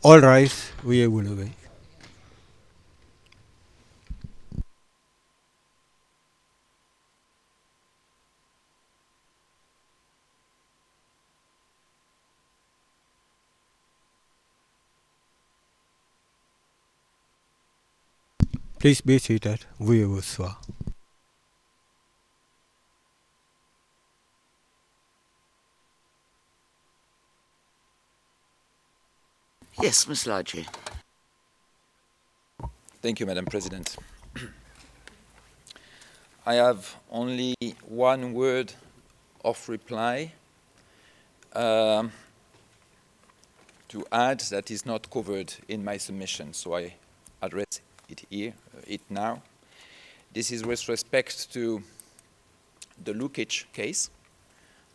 All rise, veuillez vous lever. Please be seated, veuillez vous asseoir. Yes, Ms. Lodge. Thank you, Madam President. I have only one word of reply to add that is not covered in my submission, so I address it here, now. This is with respect to the Lukic case.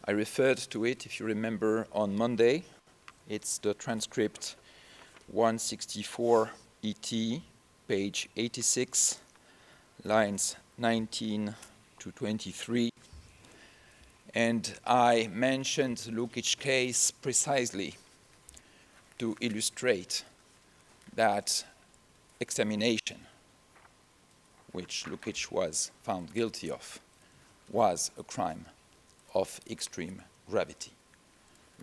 I referred to it, if you remember, on Monday. It's the transcript 164 ET, page 86, lines 19 to 23. And I mentioned the Lukic case precisely to illustrate that extermination, which Lukic was found guilty of, was a crime of extreme gravity.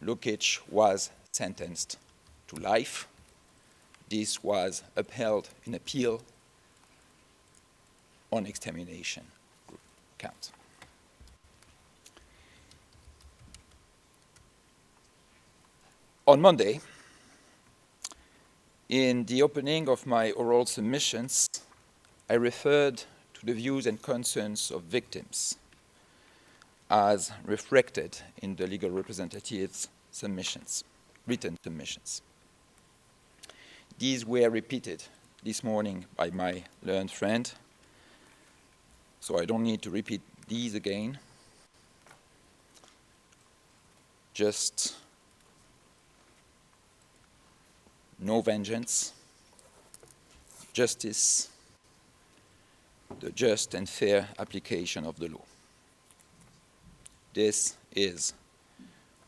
Lukic was sentenced to life. This was upheld in appeal on extermination count. On Monday, in the opening of my oral submissions, I referred to the views and concerns of victims as reflected in the legal representatives' submissions, written submissions. These were repeated this morning by my learned friend, so I don't need to repeat these again. Just no vengeance, justice, the just and fair application of the law. This is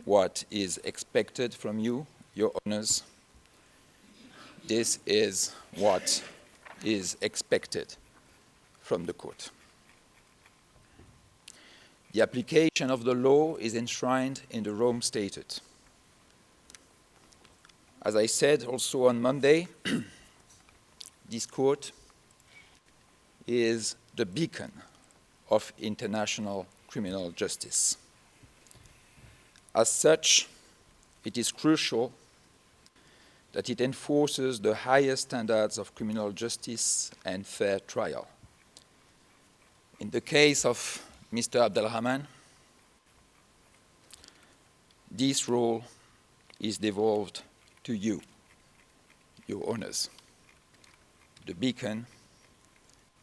what is expected from you, Your Honors. This is what is expected from the court. The application of the law is enshrined in the Rome Statute. As I said also on Monday, this court is the beacon of international criminal justice. As such, it is crucial that it enforces the highest standards of criminal justice and fair trial. In the case of Mr. Abd-Al-Rahman, this role is devolved to you, Your Honors. The beacon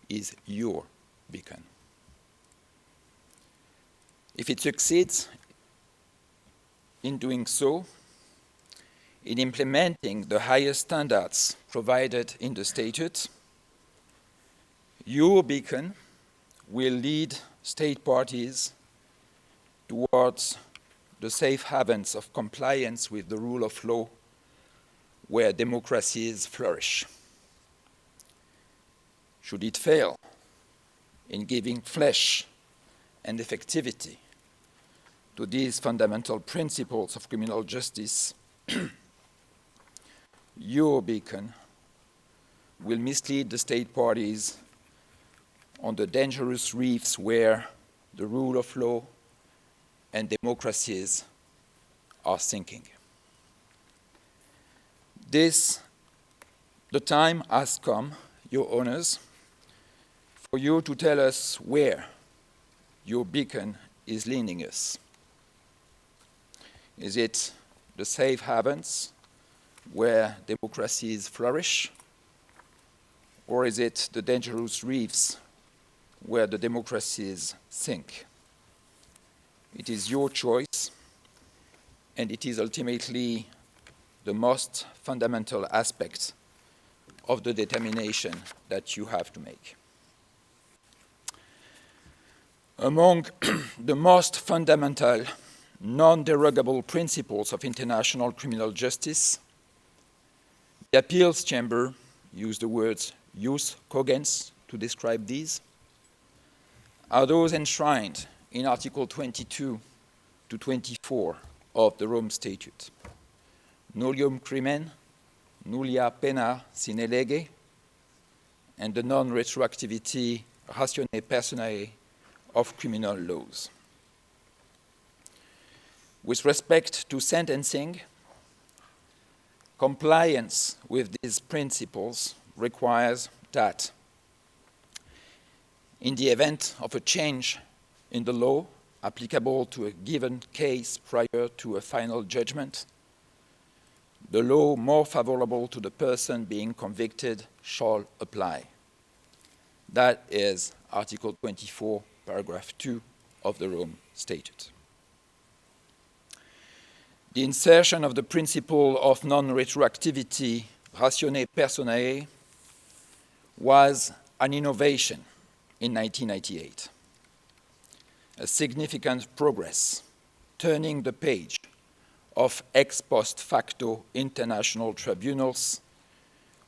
is your beacon. If it succeeds in doing so, in implementing the highest standards provided in the statute, your beacon will lead state parties towards the safe havens of compliance with the rule of law where democracies flourish. Should it fail in giving flesh and effectivity to these fundamental principles of criminal justice, your beacon will mislead the state parties on the dangerous reefs where the rule of law and democracies are sinking. The time has come, Your Honors, for you to tell us where your beacon is leading us. Is it the safe havens where democracies flourish? Or is it the dangerous reefs where the democracies sink? It is your choice, and it is ultimately the most fundamental aspect of the determination that you have to make. Among the most fundamental, non-derogable principles of international criminal justice The appeals chamber used the words jus cogens to describe these, are those enshrined in Article 22 to 24 of the Rome Statute. Nullium crimen, nullia pena sine lege, and the non-retroactivity ratione personae of criminal laws. With respect to sentencing, compliance with these principles requires that in the event of a change in the law applicable to a given case prior to a final judgment, the law more favorable to the person being convicted shall apply. That is Article 24, paragraph 2 of the Rome Statute. The insertion of the principle of non-retroactivity ratione personae was an innovation in 1998, a significant progress, turning the page of ex post facto international tribunals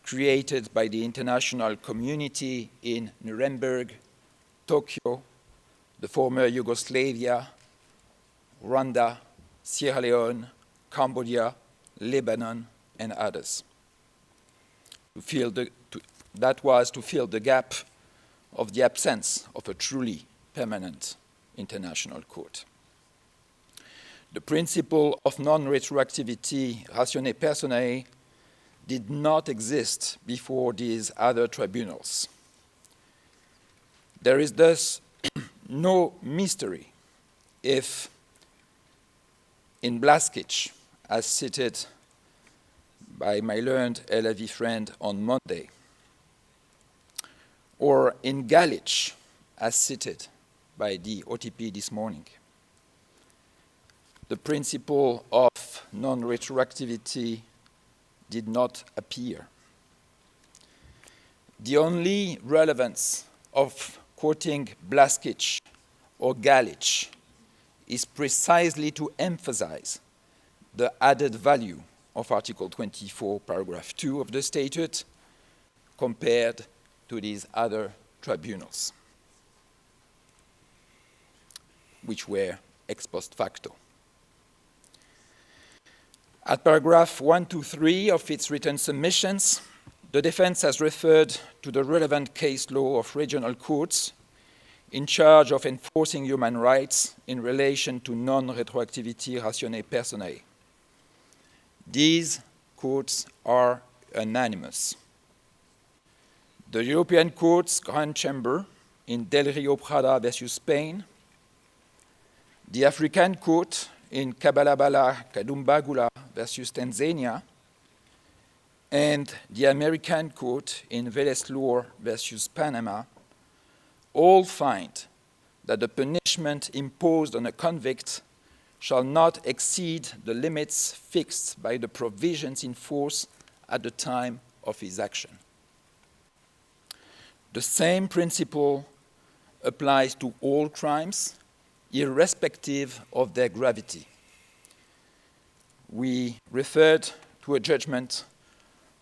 created by the international community in Nuremberg, Tokyo, the former Yugoslavia, Rwanda, Sierra Leone, Cambodia, Lebanon, and others. That was to fill the gap of the absence of a truly permanent international court. The principle of non-retroactivity ratione personae did not exist before these other tribunals. There is thus no mystery if in Blaskic, as cited by my learned LLV friend on Monday, or in Galic, as cited by the OTP this morning, the principle of non-retroactivity did not appear. The only relevance of quoting Blaskic or Galic is precisely to emphasize the added value of Article 24, paragraph 2 of the statute compared to these other tribunals, which were ex post facto. At paragraph 123 of its written submissions, the defense has referred to the relevant case law of regional courts in charge of enforcing human rights in relation to non-retroactivity ratione personae. These courts are unanimous. The European Court's Grand Chamber in Del Rio Prada versus Spain, the African Court in Kabalabala Kadumbagula versus Tanzania, and the American Court in Velez-Loor versus Panama all find that the punishment imposed on a convict shall not exceed the limits fixed by the provisions in force at the time of his action. The same principle applies to all crimes, irrespective of their gravity. We referred to a judgment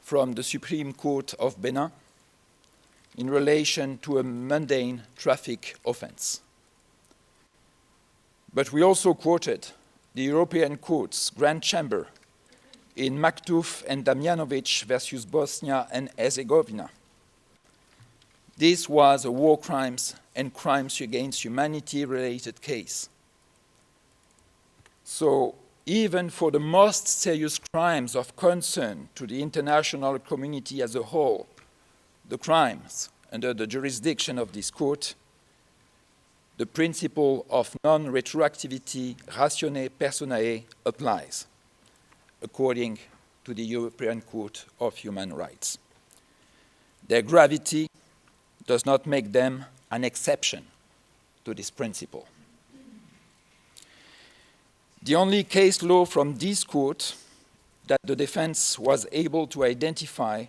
from the Supreme Court of Benin in relation to a mundane traffic offense. But we also quoted the European Court's Grand Chamber in Maktuf and Damjanovic versus Bosnia and Herzegovina. This was a war crimes and crimes against humanity related case. So even for the most serious crimes of concern to the international community as a whole, the crimes under the jurisdiction of this court, the principle of non-retroactivity ratione personae applies, according to the European Court of Human Rights. Their gravity does not make them an exception to this principle. The only case law from this court that the defense was able to identify,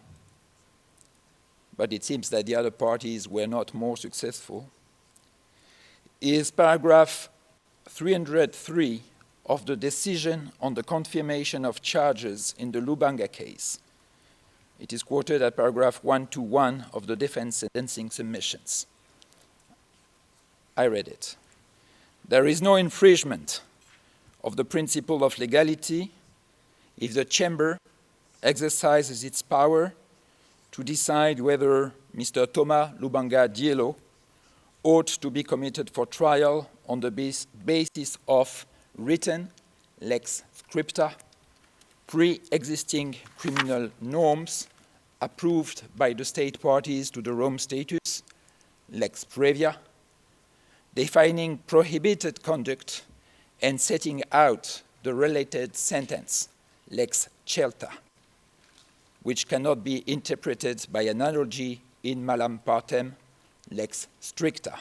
but it seems that the other parties were not more successful, is paragraph 303 of the decision on the confirmation of charges in the Lubanga case, It is quoted at paragraph 121 of the defense sentencing submissions. I read it. There is no infringement of the principle of legality if the chamber exercises its power to decide whether Mr. Thomas Lubanga Diallo ought to be committed for trial on the basis of written lex scripta, pre-existing criminal norms approved by the state parties to the Rome Statutes, lex previa, defining prohibited conduct and setting out the related sentence, lex certa, which cannot be interpreted by analogy in malam partem, lex stricta.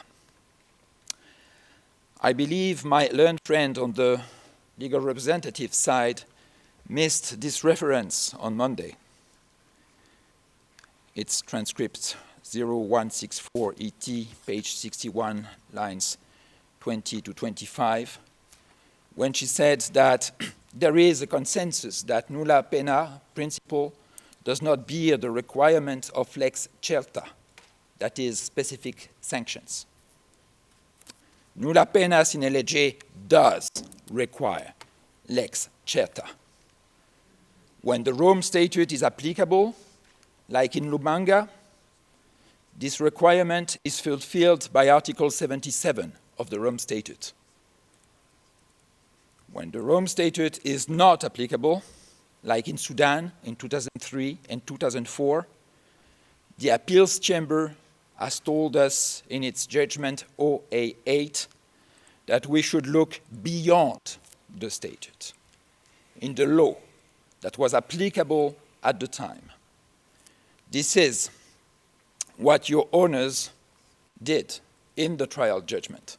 I believe my learned friend on the legal representative side missed this reference on Monday. It's transcript 0164 ET, page 61, lines 20 to 25, when she said that there is a consensus that nulla pena principle does not bear the requirement of lex certa, that is, specific sanctions. Nulla pena sine lege does require lex certa. When the Rome Statute is applicable, like in Lubanga, this requirement is fulfilled by Article 77 of the Rome Statute. When the Rome Statute is not applicable, like in Sudan in 2003 and 2004, the appeals chamber has told us in its judgment OA8 that we should look beyond the statute, in the law that was applicable at the time. This is what your honors did in the trial judgment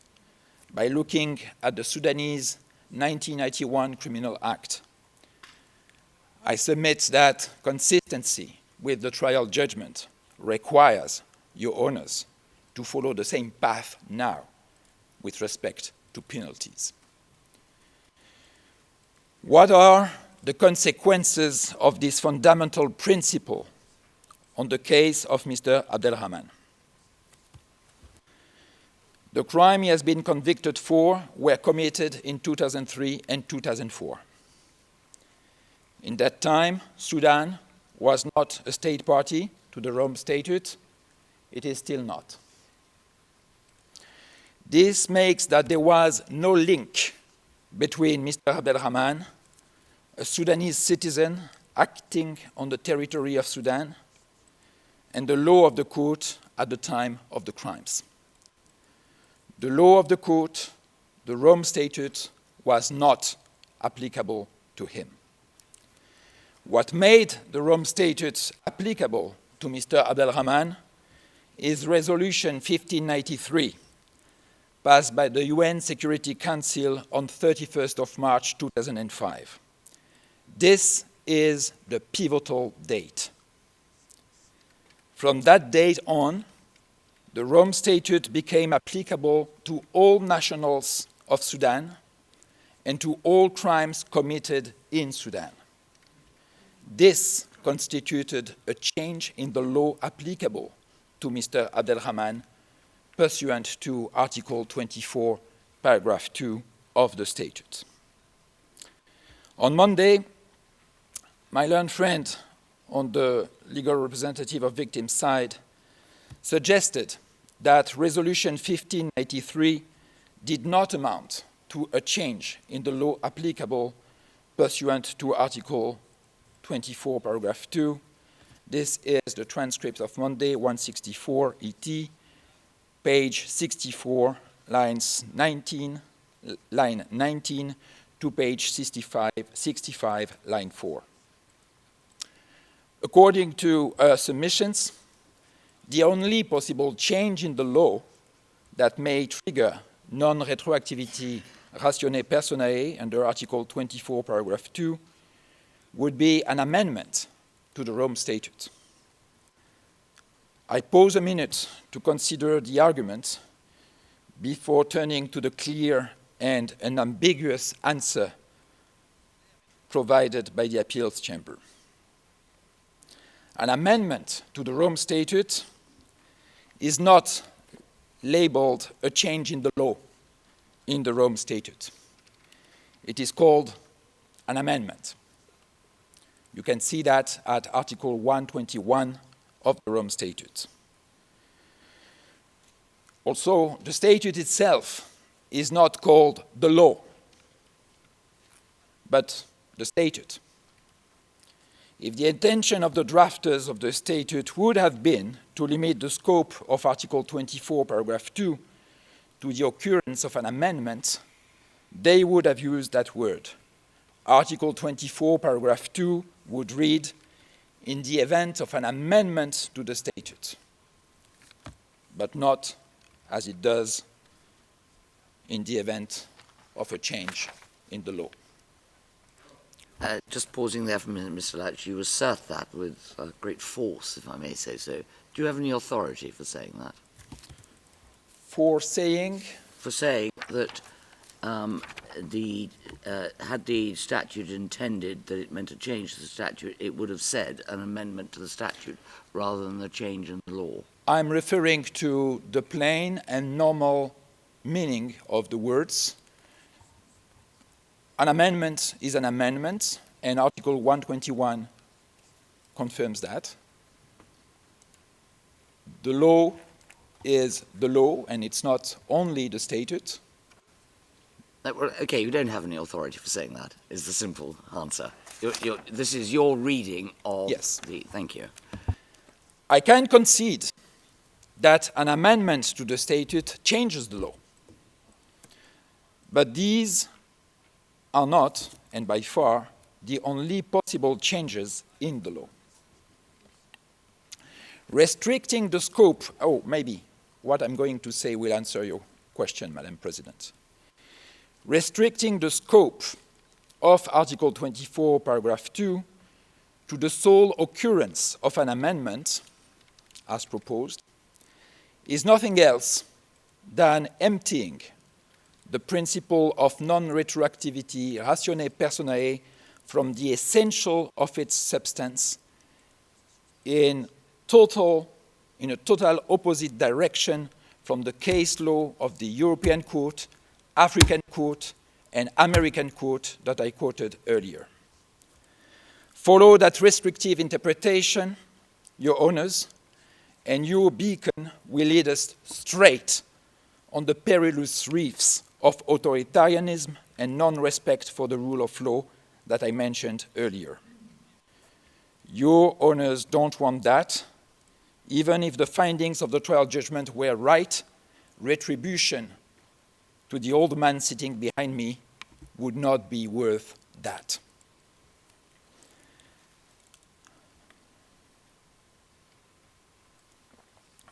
by looking at the Sudanese 1991 Criminal Act. I submit that consistency with the trial judgment requires your honors to follow the same path now with respect to penalties. What are the consequences of this fundamental principle on the case of Mr. Abd-Al-Rahman? The crime he has been convicted for were committed in 2003 and 2004. In that time, Sudan was not a state party to the Rome Statute. It is still not. This makes that there was no link between Mr. Abd-Al-Rahman, a Sudanese citizen acting on the territory of Sudan, and the law of the court at the time of the crimes. The law of the court, the Rome Statute, was not applicable to him. What made the Rome Statute applicable to Mr. Abd-Al-Rahman is Resolution 1593, passed by the UN Security Council on 31st of March 2005. This is the pivotal date. From that date on, the Rome Statute became applicable to all nationals of Sudan and to all crimes committed in Sudan. This constituted a change in the law applicable to Mr. Abd-Al-Rahman pursuant to Article 24, Paragraph 2 of the Statute. On Monday, my learned friend on the legal representative of victims' side suggested that Resolution 1593 did not amount to a change in the law applicable pursuant to Article 24, Paragraph 2. This is the transcript of Monday, 164 ET, page 64, line 19 to page 65, line 4. According to submissions, the only possible change in the law that may trigger non-retroactivity ratione personae under Article 24, Paragraph 2 would be an amendment to the Rome Statute. I pause a minute to consider the argument before turning to the clear and unambiguous answer provided by the appeals chamber. An amendment to the Rome Statute is not labeled a change in the law in the Rome Statute. It is called an amendment. You can see that at Article 121 of the Rome Statute. Also, the statute itself is not called the law, but the statute. If the intention of the drafters of the statute would have been to limit the scope of Article 24, paragraph 2, to the occurrence of an amendment, they would have used that word. Article 24, paragraph 2 would read, in the event of an amendment to the statute, but not as it does in the event of a change in the law. Just pausing there for a minute, Mr. Latch, you assert that with great force, if I may say so. Do you have any authority for saying that? For saying? For saying that had the statute intended that it meant a change to the statute, it would have said an amendment to the statute rather than a change in the law. I'm referring to the plain and normal meaning of the words. An amendment is an amendment, and Article 121 confirms that. The law is the law, and it's not only the statute. Okay, you don't have any authority for saying that, is the simple answer. This is your reading of Yes. Thank you. I can concede that an amendment to the statute changes the law. But these are not, and by far, the only possible changes in the law. Restricting the scope, maybe what I'm going to say will answer your question, Madam President. Restricting the scope of Article 24, paragraph 2, to the sole occurrence of an amendment, as proposed, is nothing else than emptying the principle of non-retroactivity ratione personae from the essential of its substance in a total opposite direction from the case law of the European Court, African Court, and American Court that I quoted earlier. Follow that restrictive interpretation, Your Honours, and your beacon will lead us straight on the perilous reefs of authoritarianism and non-respect for the rule of law that I mentioned earlier. Your Honours don't want that. Even if the findings of the trial judgment were right, retribution to the old man sitting behind me would not be worth that.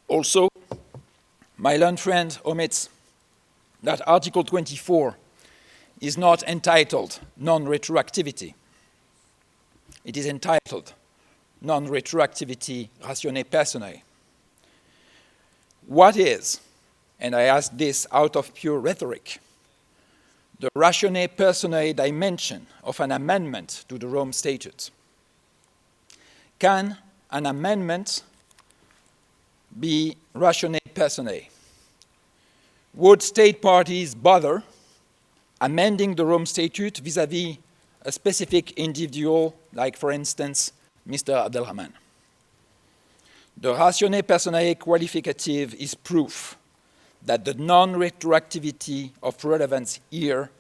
Also, my learned friend omits that Article 24 is not entitled non-retroactivity. It is entitled non-retroactivity ratione personae. What is, and I ask this out of pure rhetoric, the ratione personae dimension of an amendment to the Rome Statute? Can an amendment be ratione personae? Would state parties bother amending the Rome Statute vis-à-vis a specific individual, like, for instance, Mr. Abd-Al-Rahman? The ratione personae qualificative is proof that the non-retroactivity of relevance here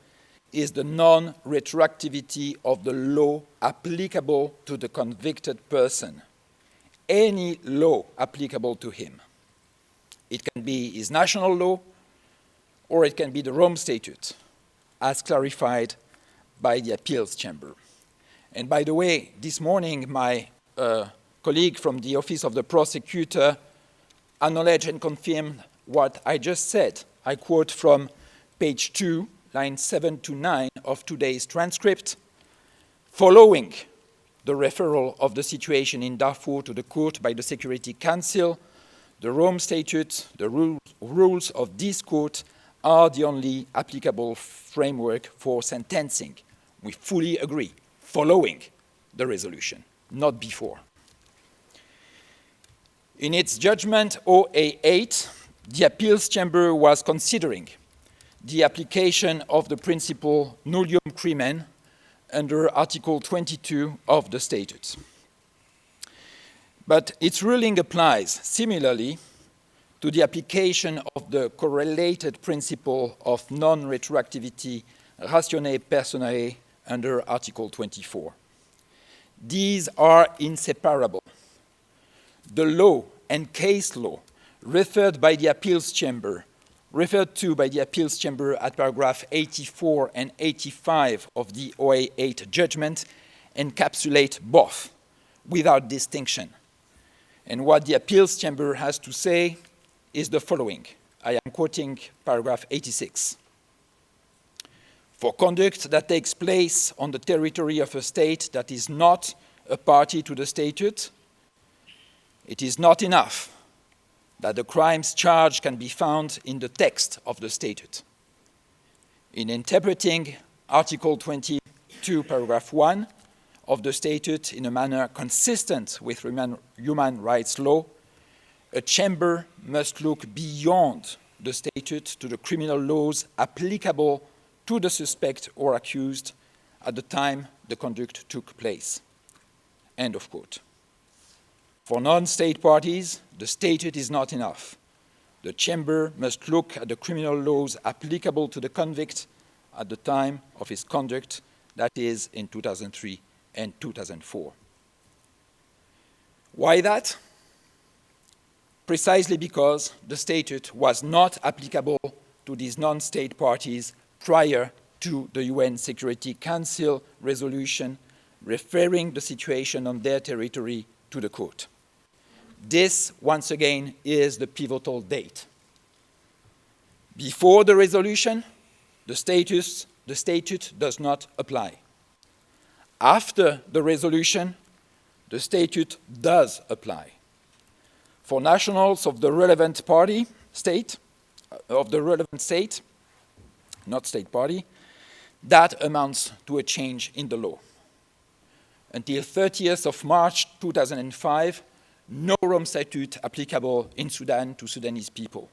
is the non-retroactivity of the law applicable to the convicted person, any law applicable to him. It can be his national law, or it can be the Rome Statute, as clarified by the appeals chamber. And by the way, this morning, my colleague from the Office of the Prosecutor acknowledged and confirmed what I just said. I quote from page 2, lines 7 to 9 of today's transcript. Following the referral of the situation in Darfur to the court by the Security Council, the Rome Statute, the rules of this court are the only applicable framework for sentencing. We fully agree, following the resolution, not before. In its judgment OA8, the appeals chamber was considering the application of the principle nullium crimen under Article 22 of the statute. But its ruling applies similarly to the application of the correlated principle of non-retroactivity ratione personae under Article 24. These are inseparable. The law and case law referred to by the appeals chamber at paragraph 84 and 85 of the OA8 judgment encapsulate both without distinction. And what the appeals chamber has to say is the following. I am quoting paragraph 86. For conduct that takes place on the territory of a state that is not a party to the statute, it is not enough that the crimes charged can be found in the text of the statute. In interpreting Article 22, paragraph 1 of the statute in a manner consistent with human rights law, a chamber must look beyond the statute to the criminal laws applicable to the suspect or accused at the time the conduct took place. End of quote. For non-state parties, the statute is not enough. The chamber must look at the criminal laws applicable to the convict at the time of his conduct, that is, in 2003 and 2004. Why that? Precisely because the statute was not applicable to these non-state parties prior to the UN Security Council resolution referring the situation on their territory to the court. This, once again, is the pivotal date. Before the resolution, the statute does not apply. After the resolution, the statute does apply. For nationals of the relevant state, not state party, that amounts to a change in the law. Until 30th of March 2005, no Rome Statute applicable in Sudan to Sudanese people.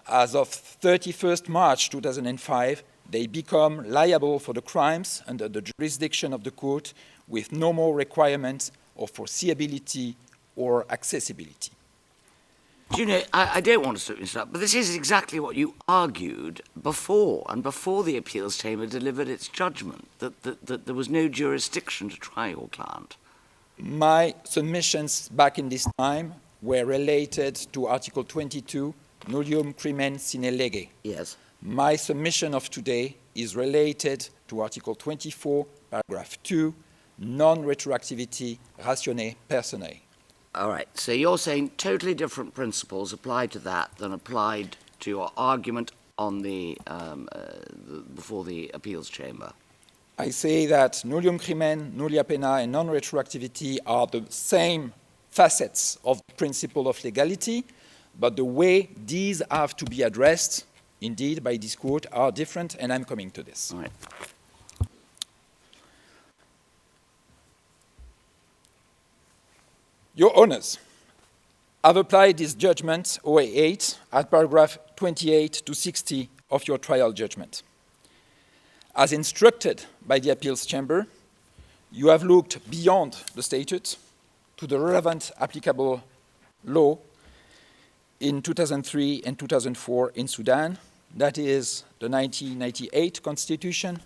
As of 31st March 2005, they become liable for the crimes under the jurisdiction of the court with no more requirements of foreseeability or accessibility. Do you know, I don't want to interrupt, but this is exactly what you argued before the appeals chamber delivered its judgment, that there was no jurisdiction to try your client. My submissions back in this time were related to Article 22, nullium crimen sine lege. Yes. My submission of today is related to Article 24, paragraph 2, non-retroactivity ratione personae. All right, so you're saying totally different principles apply to that than applied to your argument on before the appeals chamber. I say that nullium crimen, nullia pena, and non-retroactivity are the same facets of the principle of legality, but the way these have to be addressed, indeed, by this court are different, and I'm coming to this. All right. Your Honours have applied this judgment, OA8, at paragraph 28 to 60 of your trial judgment. As instructed by the appeals chamber, you have looked beyond the statute to the relevant applicable law in 2003 and 2004 in Sudan, that is the 1998 Constitution,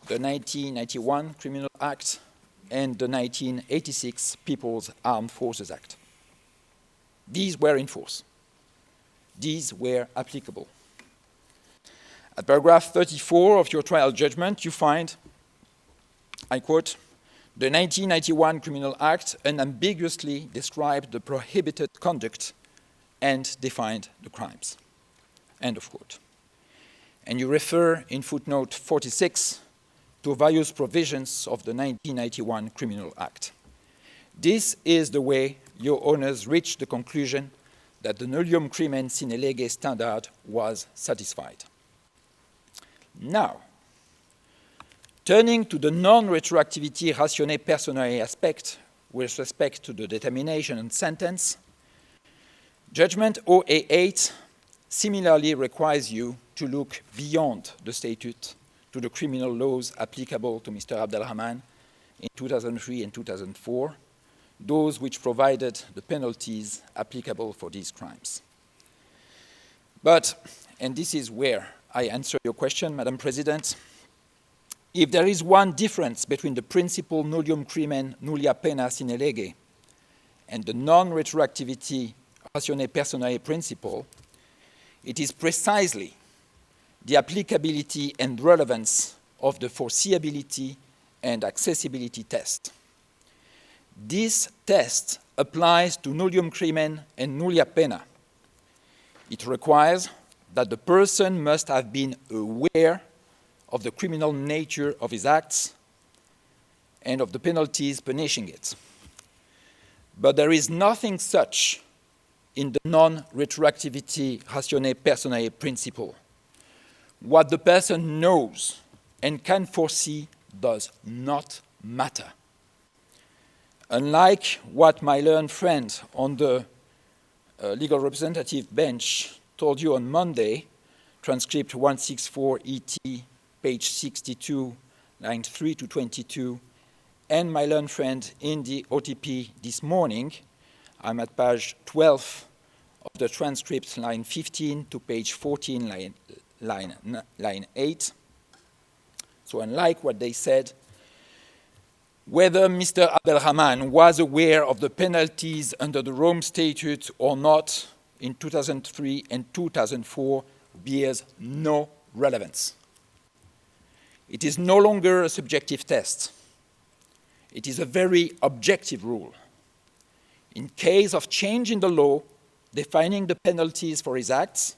the 1991 Criminal Act, and the 1986 People's Armed Forces Act. These were in force. These were applicable. At paragraph 34 of your trial judgment, you find, I quote, the 1991 Criminal Act unambiguously described the prohibited conduct and defined the crimes. End of quote. And you refer in footnote 46 to various provisions of the 1991 Criminal Act. This is the way your Honours reached the conclusion that the nullium crimen sine lege standard was satisfied. Now, turning to the non-retroactivity ratione personae aspect, with respect to the determination and sentence, judgment OA8 similarly requires you to look beyond the statute to the criminal laws applicable to Mr. Abd-Al-Rahman in 2003 and 2004, those which provided the penalties applicable for these crimes. But, and this is where I answer your question, Madam President, if there is one difference between the principle nullium crimen nullia pena sine lege and the non-retroactivity ratione personae principle, it is precisely the applicability and relevance of the foreseeability and accessibility test. This test applies to nullium crimen and nullia pena. It requires that the person must have been aware of the criminal nature of his acts and of the penalties punishing it. But there is nothing such in the non-retroactivity ratione personae principle. What the person knows and can foresee does not matter. Unlike what my learned friend on the legal representative bench told you on Monday, transcript 164 ET, page 62, line 3 to 22, and my learned friend in the OTP this morning, I'm at page 12 of the transcript, line 15 to page 14, line 8. So unlike what they said, whether Mr. Abd-Al-Rahman was aware of the penalties under the Rome Statute or not in 2003 and 2004 bears no relevance. It is no longer a subjective test. It is a very objective rule. In case of change in the law defining the penalties for his acts,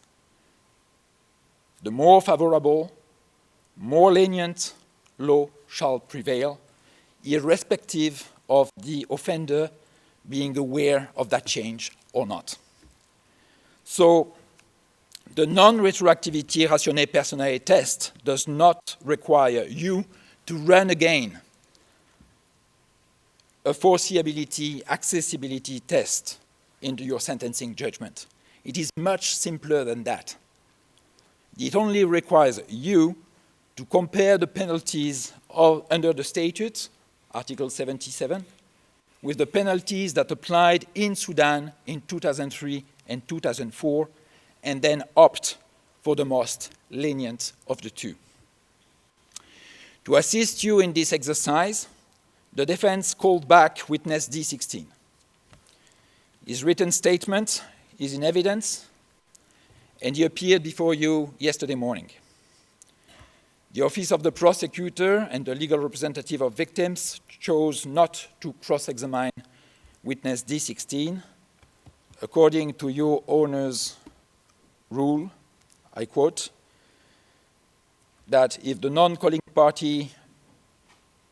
the more favorable, more lenient law shall prevail, irrespective of the offender being aware of that change or not. So, the non-retroactivity ratione personae test does not require you to run again a foreseeability, accessibility test into your sentencing judgment. It is much simpler than that. It only requires you to compare the penalties under the statute, Article 77, with the penalties that applied in Sudan in 2003 and 2004, and then opt for the most lenient of the two. To assist you in this exercise, the defense called back witness D16. His written statement is in evidence, and he appeared before you yesterday morning. The Office of the Prosecutor and the legal representative of victims chose not to cross-examine witness D16 according to your owner's rule, I quote, that if the non-calling party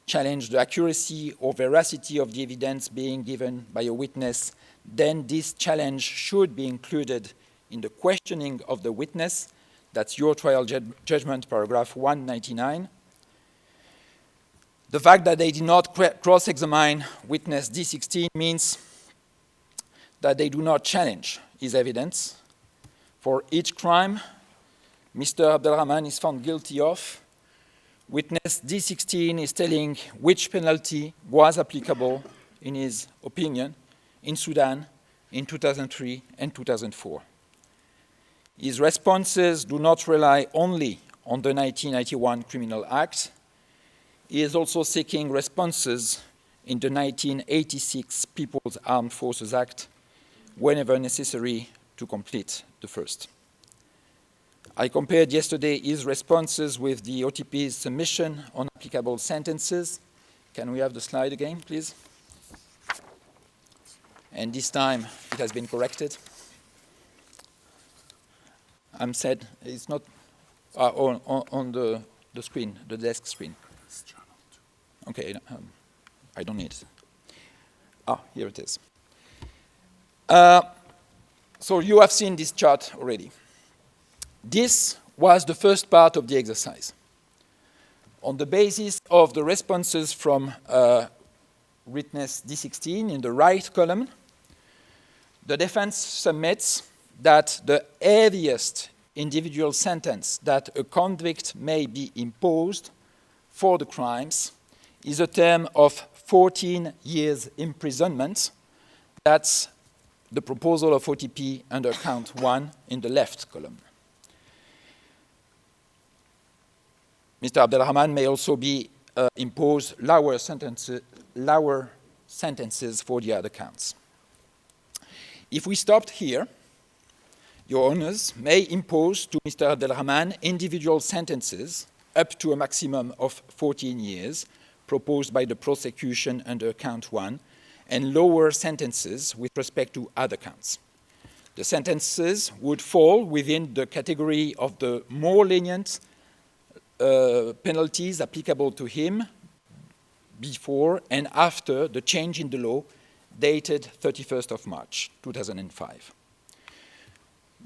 challenged the accuracy or veracity of the evidence being given by a witness, then this challenge should be included in the questioning of the witness. That's your trial judgment, paragraph 199. The fact that they did not cross-examine witness D16 means that they do not challenge his evidence. For each crime Mr. Abd-Al-Rahman is found guilty of, witness D16 is telling which penalty was applicable, in his opinion, in Sudan in 2003 and 2004. His responses do not rely only on the 1991 Criminal Act. He is also seeking responses in the 1986 People's Armed Forces Act whenever necessary to complete the first. I compared yesterday his responses with the OTP's submission on applicable sentences. Can we have the slide again, please? And this time it has been corrected. I'm said it's not on the screen, the desk screen. Okay, I don't need it. Here it is. So you have seen this chart already. This was the first part of the exercise. On the basis of the responses from witness D16 in the right column, the defense submits that the heaviest individual sentence that a convict may be imposed for the crimes is a term of 14 years imprisonment. That's the proposal of OTP under count 1 in the left column. Mr. Abd-Al-Rahman may also be imposed lower sentences for the other counts. If we stopped here, Your Honours may impose to Mr. Abd-Al-Rahman individual sentences up to a maximum of 14 years proposed by the prosecution under count 1 and lower sentences with respect to other counts. The sentences would fall within the category of the more lenient penalties applicable to him before and after the change in the law dated 31st of March 2005.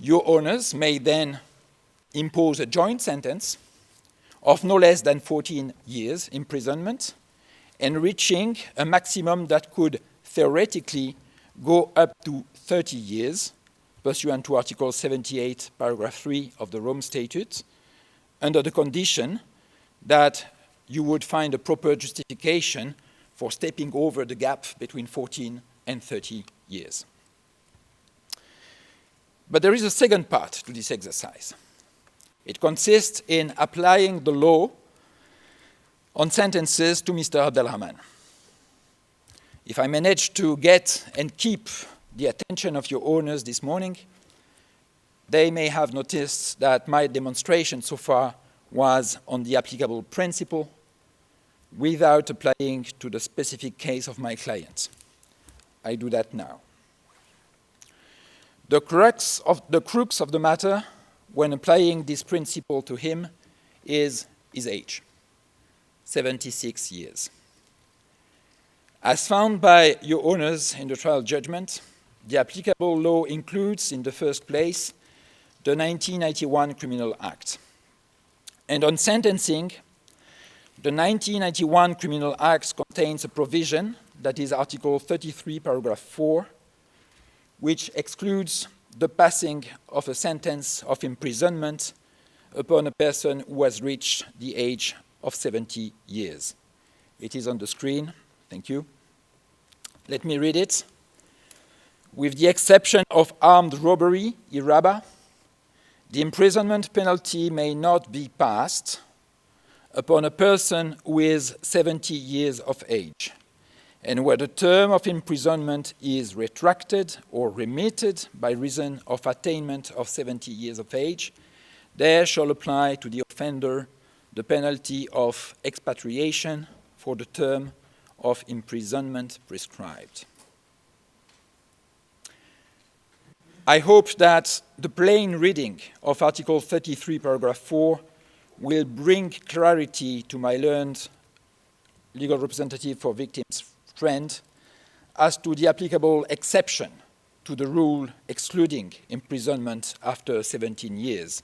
Your Honours may then impose a joint sentence of no less than 14 years imprisonment and reaching a maximum that could theoretically go up to 30 years pursuant to Article 78, paragraph 3 of the Rome Statute, under the condition that you would find a proper justification for stepping over the gap between 14 and 30 years. But there is a second part to this exercise. It consists in applying the law on sentences to Mr. Abd-Al-Rahman. If I manage to get and keep the attention of your owners this morning, they may have noticed that my demonstration so far was on the applicable principle without applying to the specific case of my client. I do that now. The crux of the matter when applying this principle to him is his age, 76 years. As found by your owners in the trial judgment, the applicable law includes, in the first place, the 1991 Criminal Act. And on sentencing, the 1991 Criminal Act contains a provision, that is Article 33, paragraph 4, which excludes the passing of a sentence of imprisonment upon a person who has reached the age of 70 years. It is on the screen. Thank you. Let me read it. With the exception of armed robbery, IRABA, the imprisonment penalty may not be passed upon a person who is 70 years of age, and where the term of imprisonment is retracted or remitted by reason of attainment of 70 years of age, there shall apply to the offender the penalty of expatriation for the term of imprisonment prescribed. I hope that the plain reading of Article 33, paragraph 4 will bring clarity to my learned legal representative for victims friend as to the applicable exception to the rule excluding imprisonment after 17 years,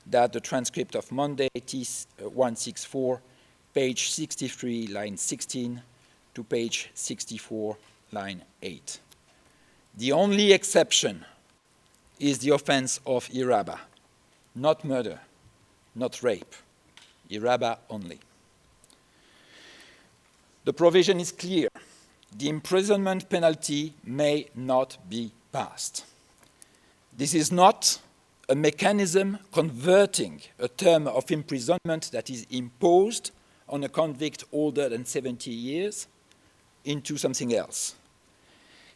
that the transcript of Monday T164, page 63, line 16, to page 64, line 8. The only exception is the offense of IRABA, not murder, not rape, IRABA only. The provision is clear. The imprisonment penalty may not be passed. This is not a mechanism converting a term of imprisonment that is imposed on a convict older than 70 years into something else.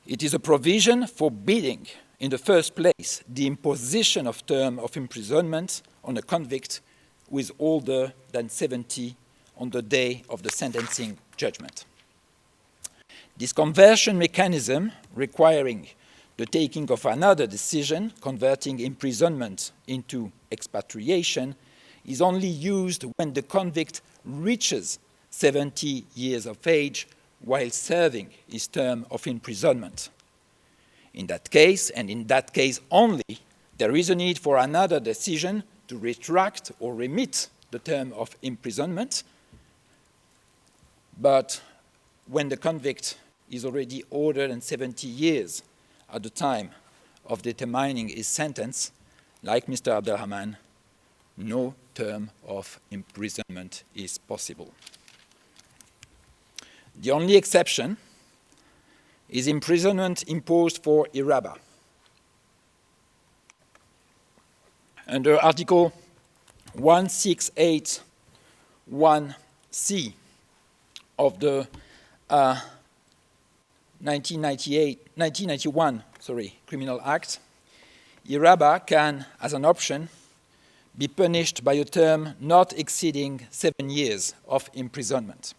It is a provision forbidding, in the first place, the imposition of term of imprisonment on a convict who is older than 70 on the day of the sentencing judgment. This conversion mechanism, requiring the taking of another decision, converting imprisonment into expatriation, is only used when the convict reaches 70 years of age while serving his term of imprisonment. In that case, and in that case only, there is a need for another decision to retract or remit the term of imprisonment, but when the convict is already older than 70 years at the time of determining his sentence, like Mr. Abd-Al-Rahman, no term of imprisonment is possible. The only exception is imprisonment imposed for Iraba. Under Article 1681C of the 1991 Criminal Act, Iraba can, as an option, be punished by a term not exceeding 7 years of imprisonment.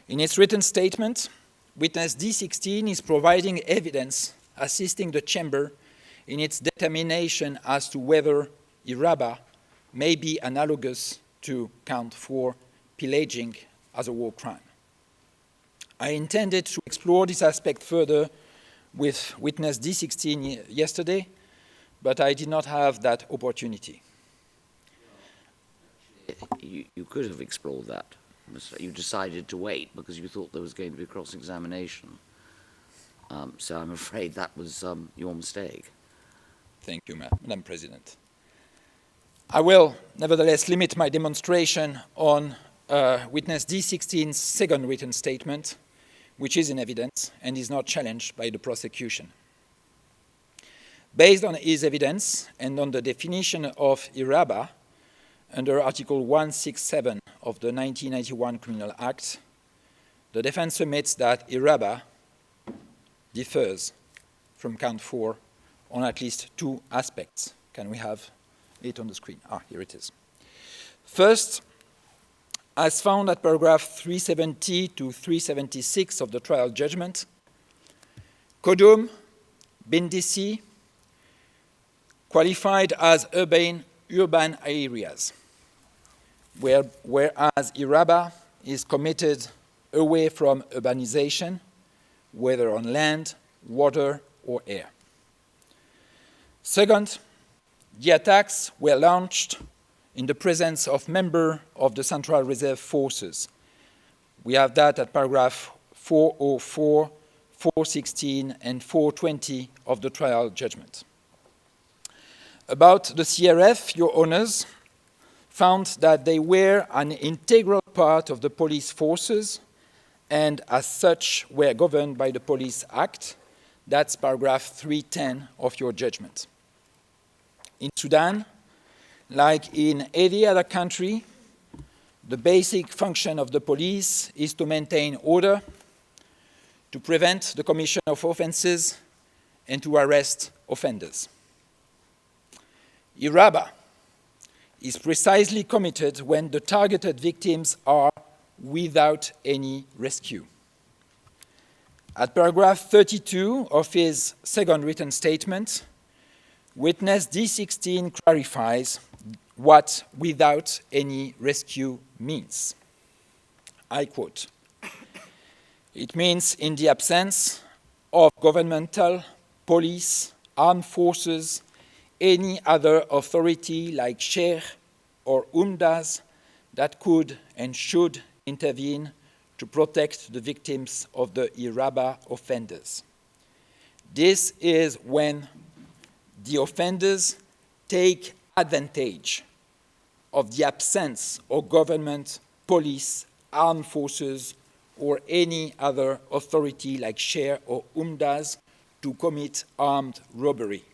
In its written statement, witness D16 is providing evidence assisting the Chamber in its determination as to whether Iraba may be analogous to Count 4 pillaging as a war crime. I intended to explore this aspect further with witness D16 yesterday, but I did not have that opportunity. You could have explored that. You decided to wait because you thought there was going to be cross-examination. So I'm afraid that was your mistake. Thank you, Madam President. I will nevertheless limit my demonstration on witness D16's second written statement, which is in evidence and is not challenged by the prosecution. Based on his evidence and on the definition of Iraba under Article 167 of the 1991 Criminal Act, the defense submits that Iraba differs from Count 4 on at least two aspects. Can we have it on the screen? Here it is. First, as found at paragraph 370 to 376 of the trial judgment, Kodum, Bindisi qualified as urban areas, whereas Iraba is committed away from urbanization, whether on land, water, or air. Second, the attacks were launched in the presence of members of the Central Reserve Forces. We have that at paragraph 404, 416, and 420 of the trial judgment. About the CRF, your honors found that they were an integral part of the police forces and as such were governed by the Police Act. That's paragraph 310 of your judgment. In Sudan, like in any other country, the basic function of the police is to maintain order, to prevent the commission of offenses, and to arrest offenders. Iraba is precisely committed when the targeted victims are without any rescue. At paragraph 32 of his second written statement, witness D16 clarifies what without any rescue means. I quote, "It means in the absence of governmental, police, armed forces, any other authority like Sheikh or Umdas that could and should intervene to protect the victims of the Iraba offenders. This is when the offenders take advantage of the absence of government, police, armed forces, or any other authority like Sheikh or Umdas to commit armed robbery.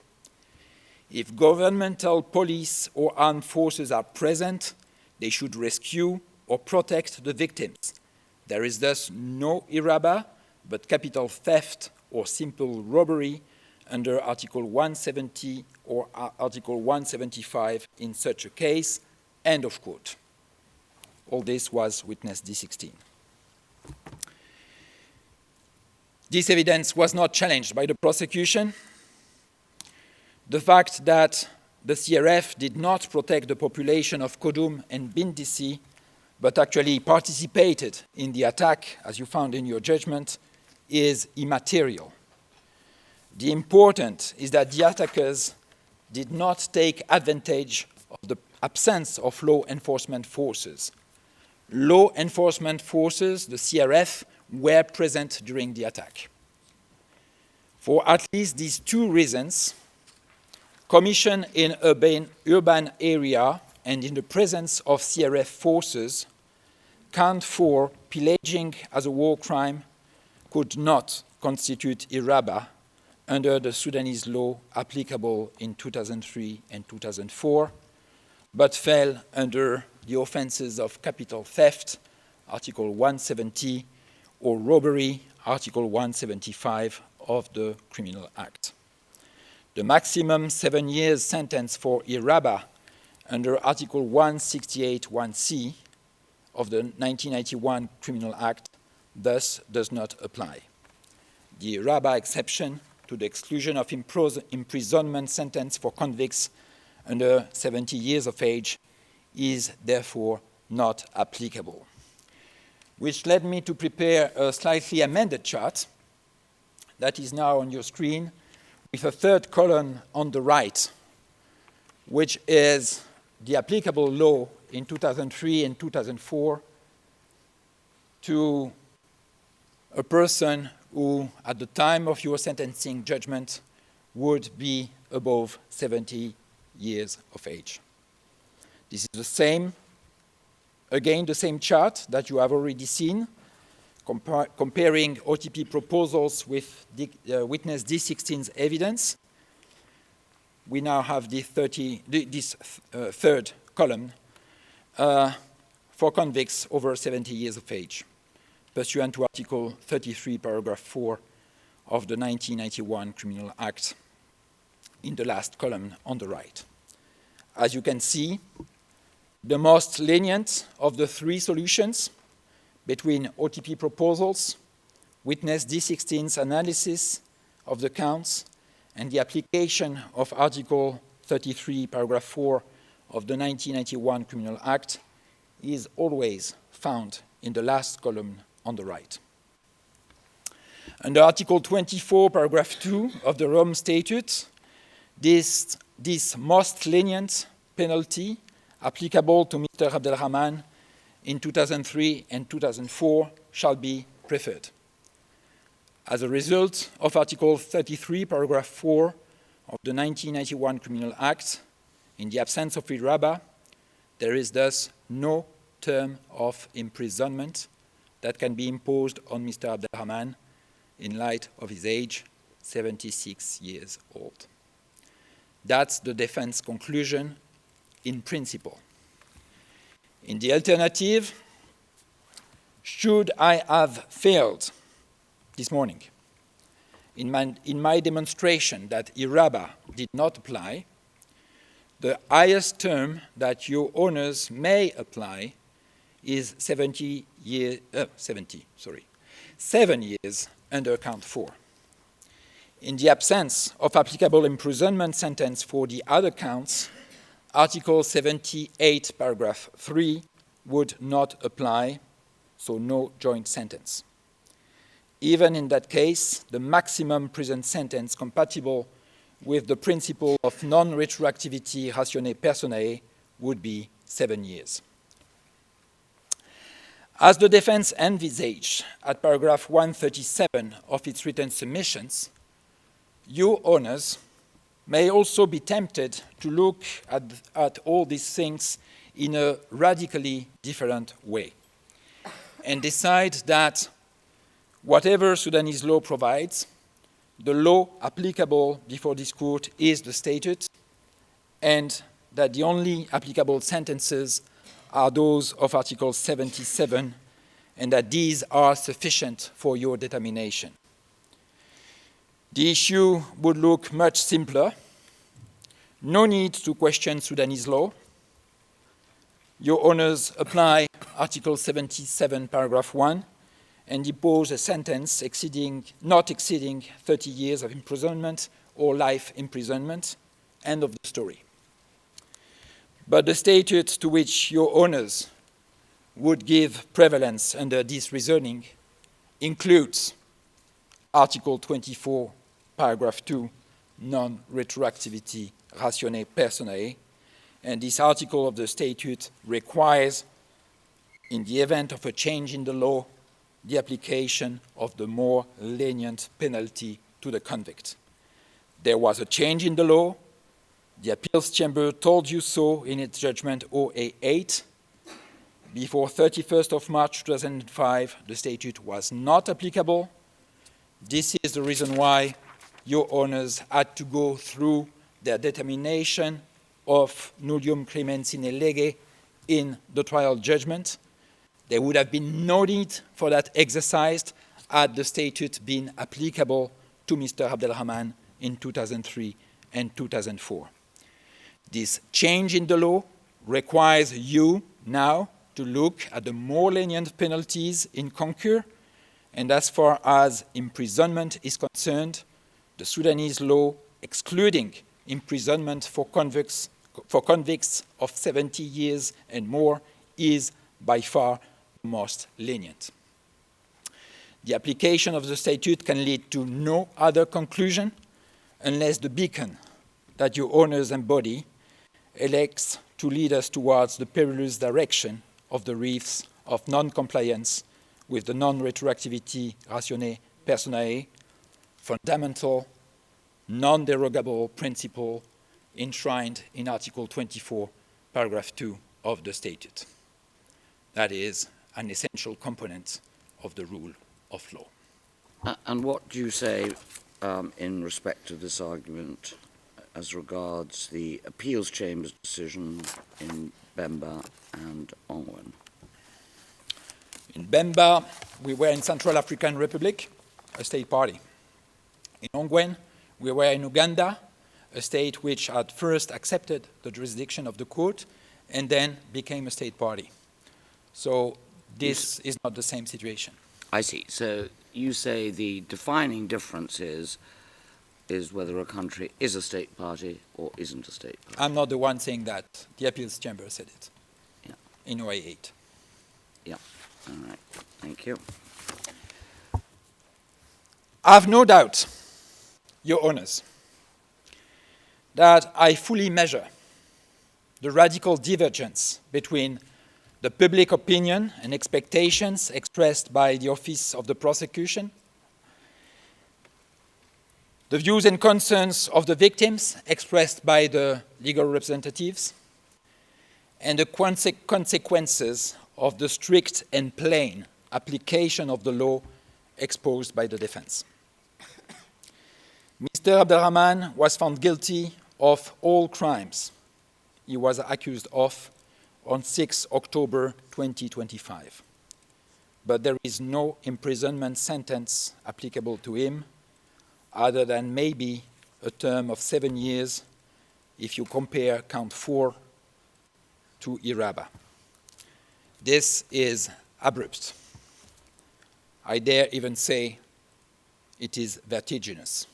If governmental police or armed forces are present, they should rescue or protect the victims. There is thus no Iraba, but capital theft or simple robbery under Article 170 or Article 175 in such a case," end of quote. All this was witness D16. This evidence was not challenged by the prosecution. The fact that the CRF did not protect the population of Kodum and Bindisi, but actually participated in the attack, as you found in your judgment, is immaterial. The important is that the attackers did not take advantage of the absence of law enforcement forces. law enforcement forces, the CRF, were present during the attack. For at least these two reasons, commission in urban area and in the presence of CRF forces count for pillaging as a war crime could not constitute iraba under the Sudanese law applicable in 2003 and 2004, but fell under the offenses of capital theft, Article 170, or robbery, Article 175 of the Criminal Act. The maximum 7 years sentence for iraba under Article 168(1)(c) of the 1991 Criminal Act thus does not apply. The iraba exception to the exclusion of imprisonment sentence for convicts under 70 years of age is therefore not applicable. Which led me to prepare a slightly amended chart that is now on your screen with a third column on the right, which is the applicable law in 2003 and 2004 to a person who, at the time of your sentencing judgment, would be above 70 years of age. This is the same, again, the same chart that you have already seen, comparing OTP proposals with witness D16's evidence. We now have this third column for convicts over 70 years of age, pursuant to Article 33, Paragraph 4 of the 1991 Criminal Act, in the last column on the right. As you can see, the most lenient of the three solutions between OTP proposals, witness D16's analysis of the counts, and the application of Article 33, Paragraph 4 of the 1991 Criminal Act is always found in the last column on the right. Under Article 24, Paragraph 2 of the Rome Statute, this most lenient penalty applicable to Mr. Abd-Al-Rahman in 2003 and 2004 shall be preferred. As a result of Article 33, Paragraph 4 of the 1991 Criminal Act, in the absence of iraba, there is thus no term of imprisonment that can be imposed on Mr. Abd-Al-Rahman in light of his age, 76 years old. That's the defense conclusion in principle. In the alternative, should I have failed this morning in my demonstration that iraba did not apply, the highest term that your owners may apply is 7 years under count 4. In the absence of applicable imprisonment sentence for the other counts, Article 78, Paragraph 3 would not apply, so no joint sentence. Even in that case, the maximum prison sentence compatible with the principle of non-retroactivity ratione personae would be 7 years. As the defense envisaged at paragraph 137 of its written submissions, you owners may also be tempted to look at all these things in a radically different way and decide that whatever Sudanese law provides, the law applicable before this court is the statute, and that the only applicable sentences are those of Article 77, and that these are sufficient for your determination. The issue would look much simpler. No need to question Sudanese law. Your owners apply Article 77, Paragraph 1, and impose a sentence not exceeding 30 years of imprisonment or life imprisonment. End of the story. But the statute to which your owners would give prevalence under this reasoning includes Article 24, Paragraph 2, non-retroactivity ratione personae, and this article of the statute requires in the event of a change in the law, the application of the more lenient penalty to the convict. There was a change in the law. The appeals chamber told you so in its judgment OA8. Before 31st of March 2005, the statute was not applicable. This is the reason why your owners had to go through their determination of nullium crimen sine lege in the trial judgment. There would have been no need for that exercise had the statute been applicable to Mr. Abd-Al-Rahman in 2003 and 2004. This change in the law requires you now to look at the more lenient penalties in Concur, and as far as imprisonment is concerned, the Sudanese law excluding imprisonment for convicts of 70 years and more is by far the most lenient. The application of the statute can lead to no other conclusion unless the beacon that your owners embody elects to lead us towards the perilous direction of the reefs of non-compliance with the non-retroactivity ratione personae, fundamental, non-derogable principle enshrined in Article 24, paragraph 2 of the statute. That is an essential component of the rule of law. And what do you say in respect to this argument as regards the appeals chamber's decision in Bemba and Ongwen? In Bemba, we were in Central African Republic, a state party. In Ongwen, we were in Uganda, a state which had first accepted the jurisdiction of the court and then became a state party. So this is not the same situation. I see. So you say the defining difference is whether a country is a state party or isn't a state party. I'm not the one saying that. The appeals chamber said it. Yeah. In OA8. Yeah. All right. Thank you. I have no doubt, your honors, that I fully measure the radical divergence between the public opinion and expectations expressed by the Office of the Prosecution, the views and concerns of the victims expressed by the legal representatives, and the consequences of the strict and plain application of the law exposed by the defense. Mr. Abd-Al-Rahman was found guilty of all crimes he was accused of on 6 October 2025. But there is no imprisonment sentence applicable to him other than maybe a term of 7 years if you compare count 4 to Iraba. This is abrupt. I dare even say it is vertiginous.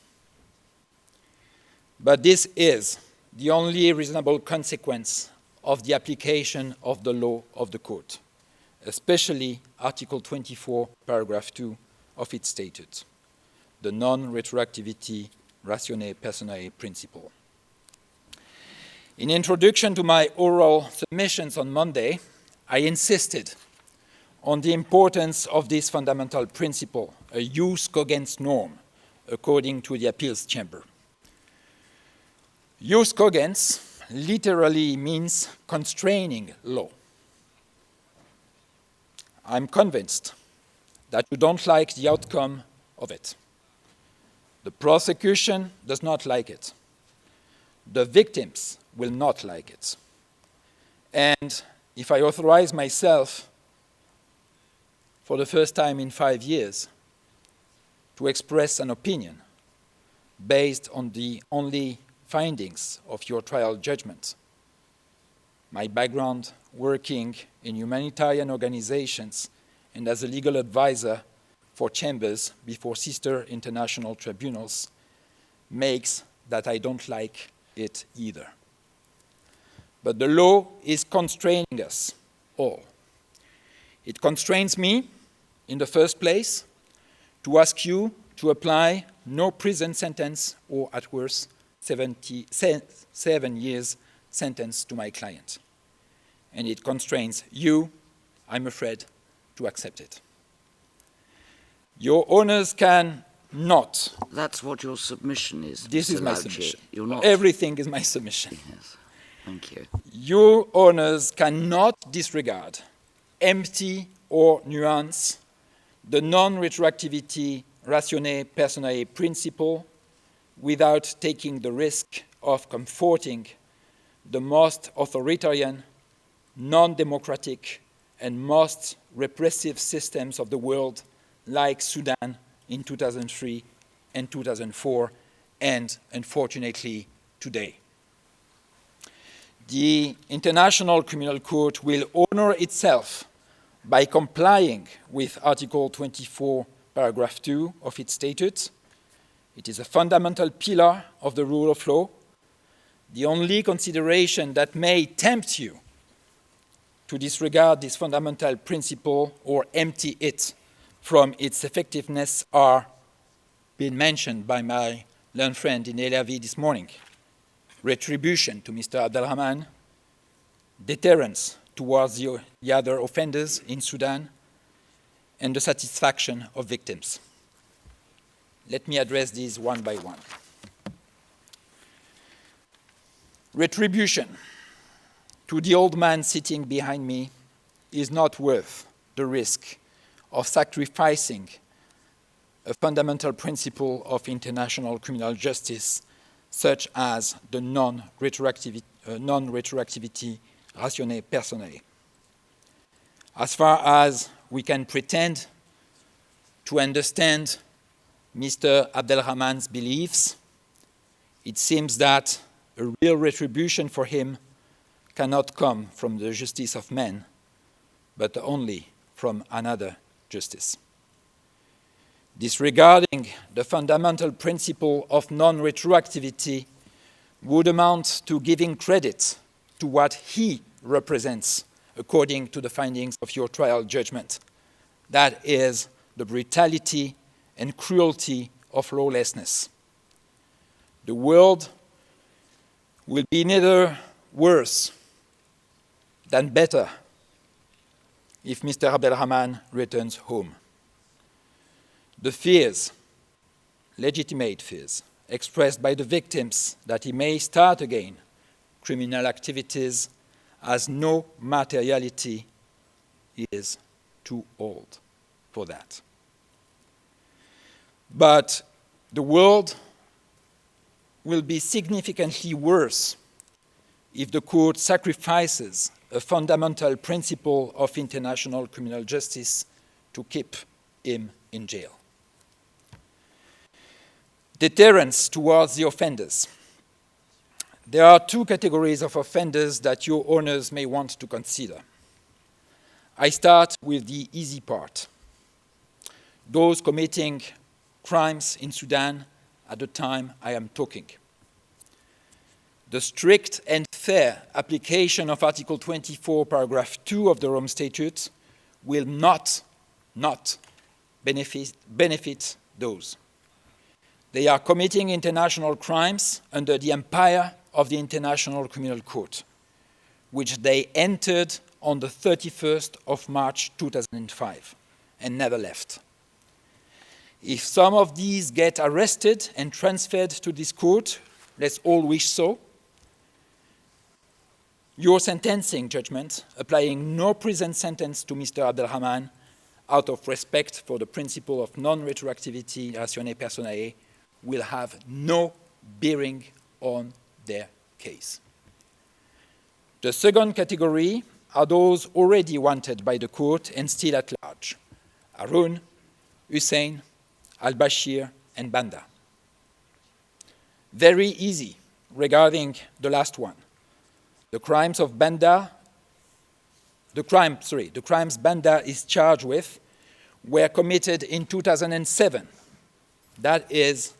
But this is the only reasonable consequence of the application of the law of the court, especially Article 24, paragraph 2 of its statute, the non-retroactivity ratione personae principle. In introduction to my oral submissions on Monday, I insisted on the importance of this fundamental principle, a jus cogens norm, according to the appeals chamber. Jus cogens literally means constraining law. I'm convinced that you don't like the outcome of it. The prosecution does not like it. The victims will not like it. And if I authorize myself for the first time in 5 years to express an opinion based on the only findings of your trial judgment, my background working in humanitarian organizations and as a legal advisor for chambers before sister international tribunals makes that I don't like it either. But the law is constraining us all. It constrains me, in the first place, to ask you to apply no prison sentence or, at worst, 7 years sentence to my client. And it constrains you I'm afraid, to accept it. Your owners can not. That's what your submission is. This Mr. is my Lauchi. submission. You're not. Everything is my submission. Yes. Thank you. Your owners cannot disregard, empty or nuance the non-retroactivity ratione personae principle without taking the risk of comforting the most authoritarian, non-democratic, and most repressive systems of the world, like Sudan in 2003 and 2004, and unfortunately today. The International Criminal Court will honor itself by complying with Article 24, paragraph 2 of its statute. It is a fundamental pillar of the rule of law. The only consideration that may tempt you to disregard this fundamental principle or empty it from its effectiveness are being mentioned by my learned friend in LRV this morning. Retribution to Mr. Abd-Al-Rahman, deterrence towards the other offenders in Sudan, and the satisfaction of victims. Let me address these one by one. Retribution to the old man sitting behind me is not worth the risk of sacrificing a fundamental principle of international criminal justice, such as the non-retroactivity ratione personae. As far as we can pretend to understand Mr. Abd-Al-Rahman's beliefs, it seems that a real retribution for him cannot come from the justice of men, but only from another justice. Disregarding the fundamental principle of non-retroactivity would amount to giving credit to what he represents according to the findings of your trial judgment. That is the brutality and cruelty of lawlessness. The world will be neither worse than better if Mr. Abd-Al-Rahman returns home. The fears, legitimate fears, expressed by the victims that he may start again criminal activities has no materiality. He is too old for that. But the world will be significantly worse if the court sacrifices a fundamental principle of international criminal justice to keep him in jail. Deterrence towards the offenders. There are two categories of offenders that your owners may want to consider. I start with the easy part. Those committing crimes in Sudan at the time I am talking. The strict and fair application of Article 24, paragraph 2 of the Rome Statute will not benefit those. They are committing international crimes under the empire of the International Criminal Court, which they entered on the 31st of March 2005 and never left. If some of these get arrested and transferred to this court, let's all wish so, your sentencing judgment, applying no prison sentence to Mr. Abd-Al-Rahman out of respect for the principle of non-retroactivity ratione personae, will have no bearing on their case. The second category are those already wanted by the court and still at large: Harun, Hussein, al-Bashir, and Banda. Very easy regarding the last one. The crimes Banda is charged with were committed in 2007. That is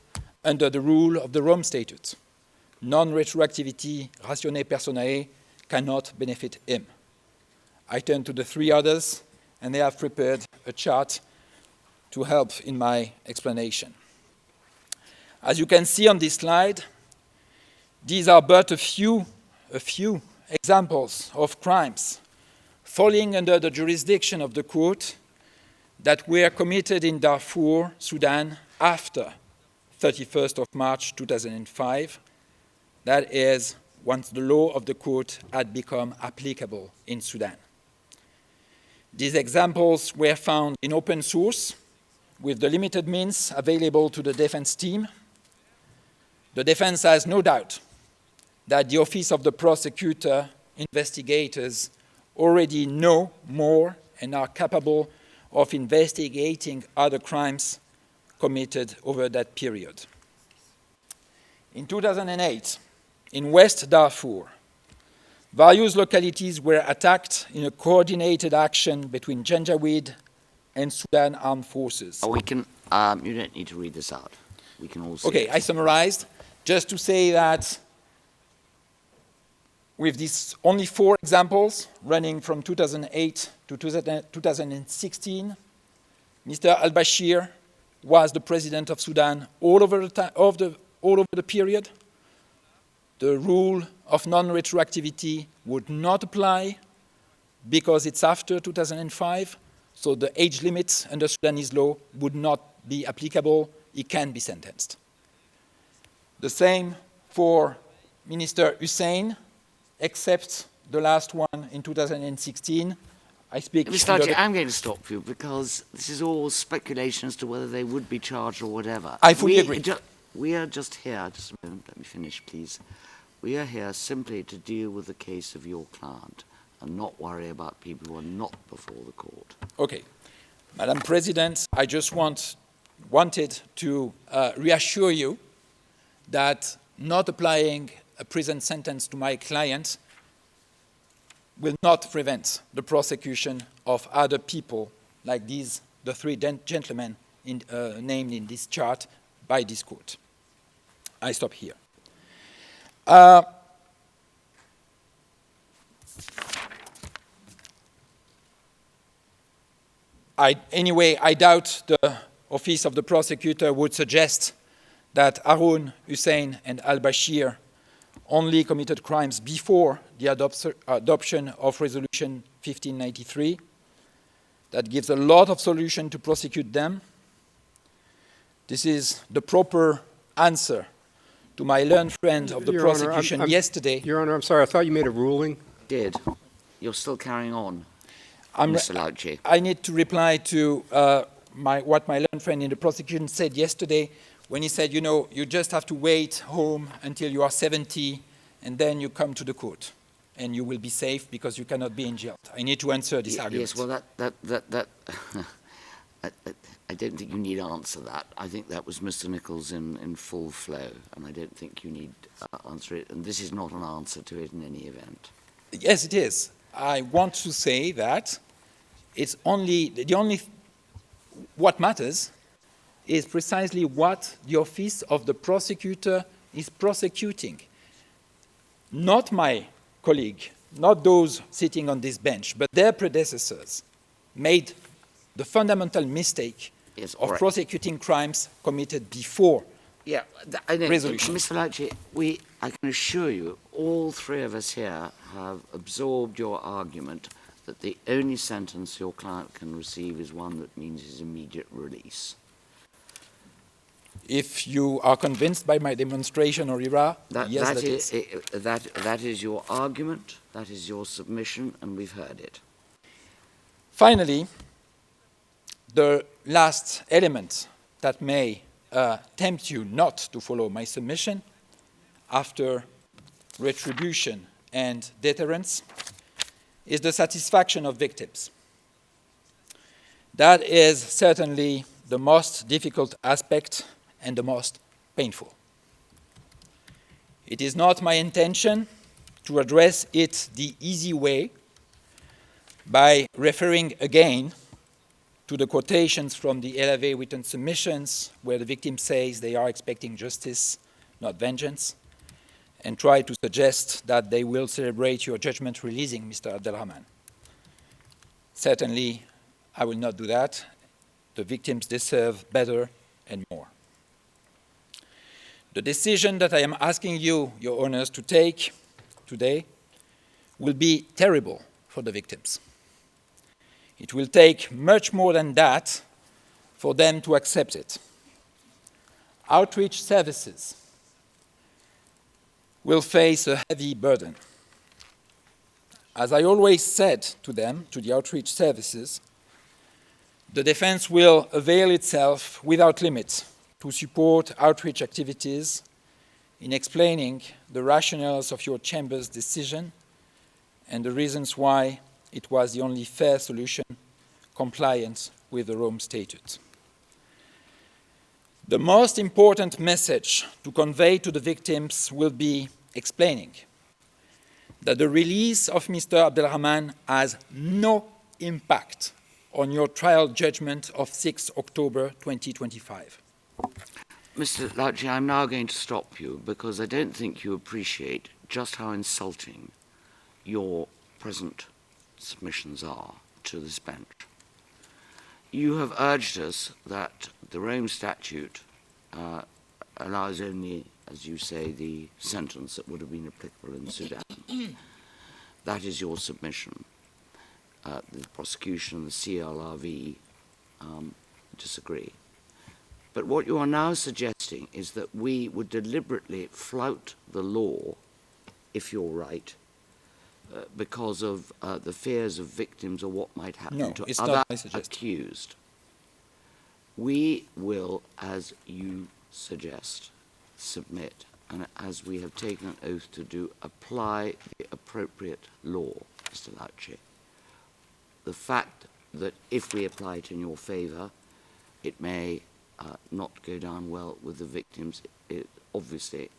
under the rule of the Rome Statute. Non-retroactivity ratione personae cannot benefit him. I turn to the three others, and they have prepared a chart to help in my explanation. As you can see on this slide, these are but a few examples of crimes falling under the jurisdiction of the court that were committed in Darfur, Sudan, after 31st of March 2005, that is, once the law of the court had become applicable in Sudan. These examples were found in open source with the limited means available to the defense team. The defense has no doubt that the Office of the Prosecutor investigators already know more and are capable of investigating other crimes committed over that period. In 2008, in West Darfur, various localities were attacked in a coordinated action between Janjaweed and Sudan armed forces. Oh, we can, you don't need to read this out. We can all see Okay, it. I summarized just to say that with these only 4 examples running from 2008 to 2016, Mr. al-Bashir was the president of Sudan all over the period. The rule of non-retroactivity would not apply because it's after 2005, so the age limit under Sudanese law would not be applicable. He can be sentenced. The same for Minister Hussein, except the last one in 2016. I speak... Mr. Archie, I'm going to stop you because this is all speculation as to whether they would be charged or whatever. I fully agree. We are just here, just a moment, let me finish, please. We are here simply to deal with the case of your client and not worry about people who are not before the court. Okay. Madam President, I just wanted to reassure you that not applying a prison sentence to my client will not prevent the prosecution of other people like these, the 3 gentlemen named in this chart by this court. I stop here. Anyway, I doubt the Office of the Prosecutor would suggest that Harun, Hussein, and al-Bashir only committed crimes before the adoption of Resolution 1593. That gives a lot of solution to prosecute them. This is the proper answer to my learned friend of the Your prosecution Honor, yesterday. Your Honor, I'm sorry, I thought you made a ruling. Did. You're still carrying on, Mr. Lauchi. I need to reply to what my learned friend in the prosecution said yesterday when he said, you know, you just have to wait home until you are 70 and then you come to the court and you will be safe because you cannot be in jail. I need to answer this argument. Yes, well, that I don't think you need to answer that. I think that was Mr. Nichols in full flow, and I don't think you need to answer it. And this is not an answer to it in any event. Yes, it is. I want to say that it's what matters is precisely what the Office of the Prosecutor is prosecuting. Not my colleague, not those sitting on this bench, but their predecessors made the fundamental mistake of prosecuting crimes committed before resolution. Mr. Lauchi, I can assure you, all 3 of us here have absorbed your argument that the only sentence your client can receive is one that means his immediate release. If you are convinced by my demonstration or IRA, yes, that is your argument, that is your submission, and we've heard it. Finally, the last element that may tempt you not to follow my submission after retribution and deterrence is the satisfaction of victims. That is certainly the most difficult aspect and the most painful. It is not my intention to address it the easy way by referring again to the quotations from the LAV written submissions where the victim says they are expecting justice, not vengeance, and try to suggest that they will celebrate your judgment releasing Mr. Abd-Al-Rahman. Certainly, I will not do that. The victims deserve better and more. The decision that I am asking you, Your Honors, to take today will be terrible for the victims. It will take much more than that for them to accept it. Outreach services will face a heavy burden. As I always said to them, to the outreach services, the defense will avail itself without limit to support outreach activities in explaining the rationales of your chamber's decision and the reasons why it was the only fair solution compliant with the Rome Statute. The most important message to convey to the victims will be explaining that the release of Mr. Abd-Al-Rahman has no impact on your trial judgment of 6 October 2025. Mr. Lauchi, I'm now going to stop you because I don't think you appreciate just how insulting your present submissions are to this bench. You have urged us that the Rome Statute allows only, as you say, the sentence that would have been applicable in Sudan. That is your submission. The prosecution and the CLRV disagree. But what you are now suggesting is that we would deliberately flout the law, if you're right, because of the fears of victims or what might happen to other accused. We will, as you suggest, submit, and as we have taken an oath to do, apply the appropriate law, Mr. Lauchi. The fact that if we apply it in your favour, it may not go down well with the victims, is obviously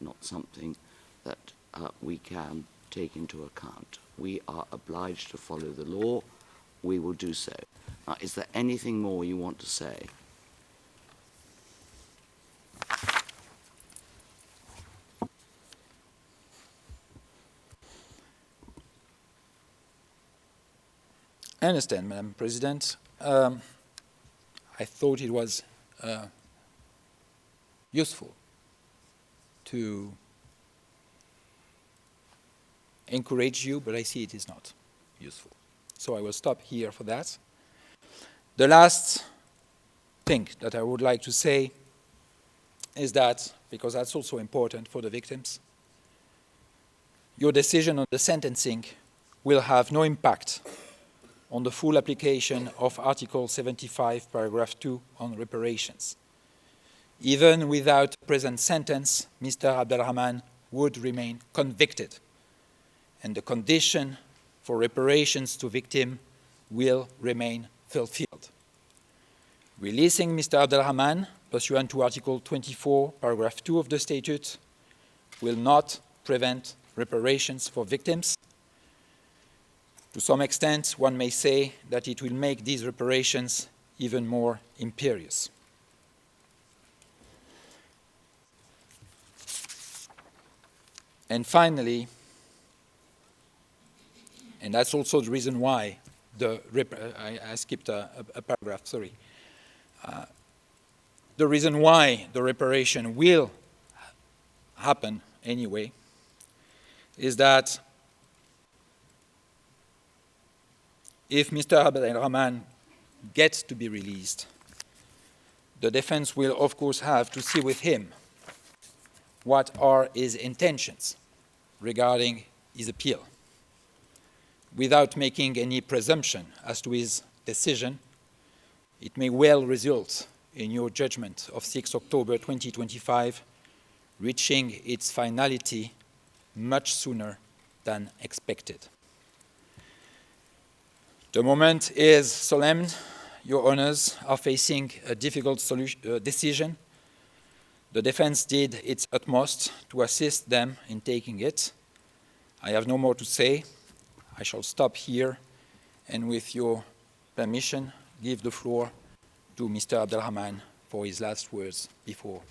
not something that we can take into account. We are obliged to follow the law. We will do so. Now, is there anything more you want to say? I understand, Madam President. I thought it was useful to encourage you, but I see it is not useful. So I will stop here for that. The last thing that I would like to say is that, because that's also important for the victims, your decision on the sentencing will have no impact on the full application of Article 75, Paragraph 2 on reparations. Even without a present sentence, Mr. Abd-Al-Rahman would remain convicted, and the condition for reparations to victim will remain fulfilled. Releasing Mr. Abd-Al-Rahman, pursuant to Article 24, Paragraph 2 of the Statute, will not prevent reparations for victims. To some extent, one may say that it will make these reparations even more imperious. And finally, and that's also the reason why I skipped a paragraph, sorry. The reason why the reparation will happen anyway is that if Mr. Abd-Al-Rahman gets to be released, the defense will, of course, have to see with him what are his intentions regarding his appeal. Without making any presumption as to his decision, it may well result in your judgment of 6 October 2025 reaching its finality much sooner than expected. The moment is solemn. Your honors are facing a difficult decision. The defense did its utmost to assist them in taking it. I have no more to say. I shall stop here and, with your permission, give the floor to Mr. Abd-Al-Rahman for his last words before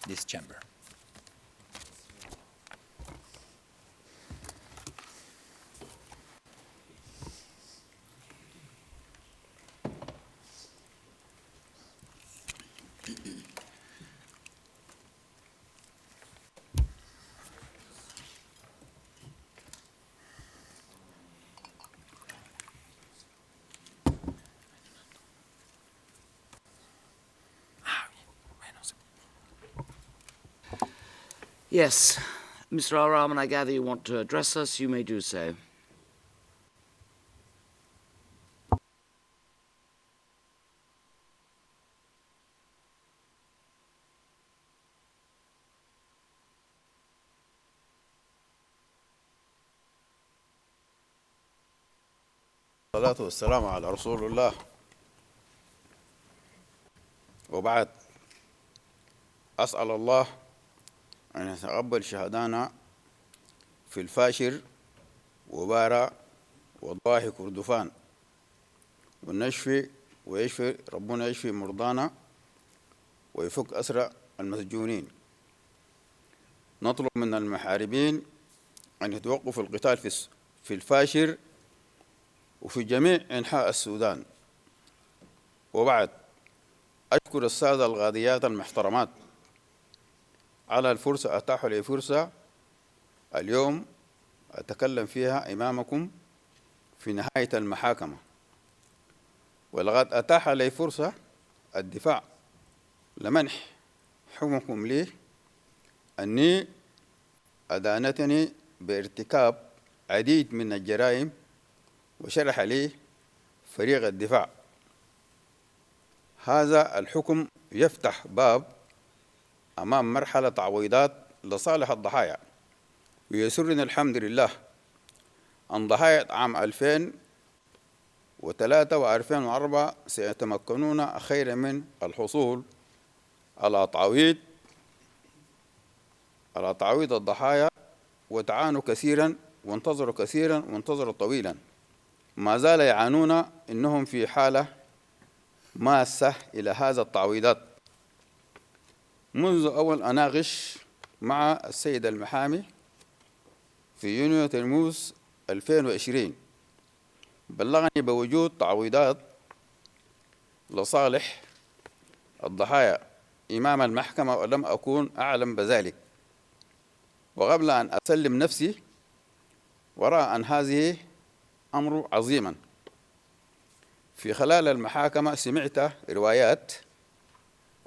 this chamber. Yes. Mr. Al-Rahman, I gather you want to address us. You may do so. الصلاة والسلام على رسول الله. وبعد، أسأل الله أن يتقبل شهدانا في الفاشر وبارا وضاحي كردفان، ونشفي ويشفي ربنا يشفي مرضانا ويفك أسرى المسجونين. نطلب من المحاربين أن يتوقفوا القتال في الفاشر وفي جميع أنحاء السودان. وبعد، أشكر السادة القاضيات المحترمات على الفرصة، أتاحوا لي فرصة اليوم أتكلم فيها أمامكم في نهاية المحاكمة، ولقد أتاح لي فرصة الدفاع لمنح حكمكم لي أني أدانتني بارتكاب عديد من الجرائم، وشرح لي فريق الدفاع. هذا الحكم يفتح باب أمام مرحلة تعويضات لصالح الضحايا، ويسرني الحمد لله أن ضحايا عام 2003 و2004 سيتمكنون خيرا من الحصول على تعويض الضحايا، وتعانوا كثيرا وانتظروا كثيرا وانتظروا طويلا. ما زال يعانون، إنهم في حالة ماسة إلى هذا التعويضات. منذ أول أناقش مع السيد المحامي في يونيو تموز 2020 بلغني بوجود تعويضات لصالح الضحايا أمام المحكمة، ولم أكون أعلم بذلك. وقبل أن أسلم نفسي وراء أن هذه أمر عظيما، في خلال المحاكمة سمعت روايات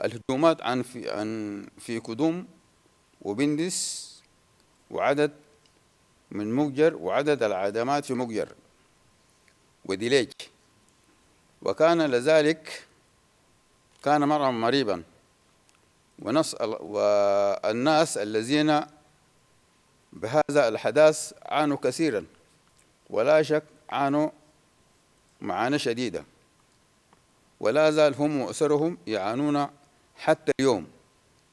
الهجومات في كدوم وبندس وعدد من مجر، وعدد العدمات في مجر وديليج، وكان لذلك كان مرة مريبا. والناس الذين بهذا الحداث عانوا كثيرا، ولا شك عانوا معاناة شديدة، ولا زال هم وأسرهم يعانون حتى اليوم،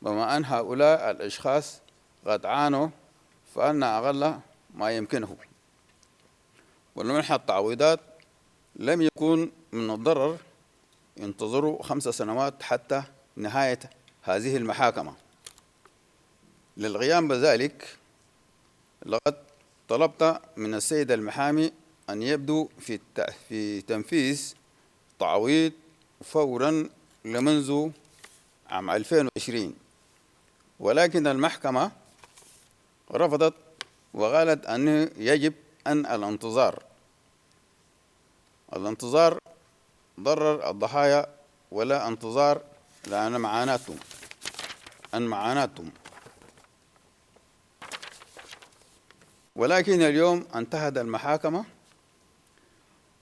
بما أن هؤلاء الأشخاص قد عانوا فأن أقل ما يمكنه. ولمنح التعويضات لم يكون من الضرر ينتظروا 5 سنوات حتى نهاية هذه المحاكمة. للقيام بذلك لقد طلبت من السيد المحامي أن يبدو في تنفيذ تعويض فورا لمنذ عام 2020، ولكن المحكمة رفضت وقالت أنه يجب أن الانتظار ضرر الضحايا ولا انتظار، لأن معاناتهم. ولكن اليوم انتهت المحاكمة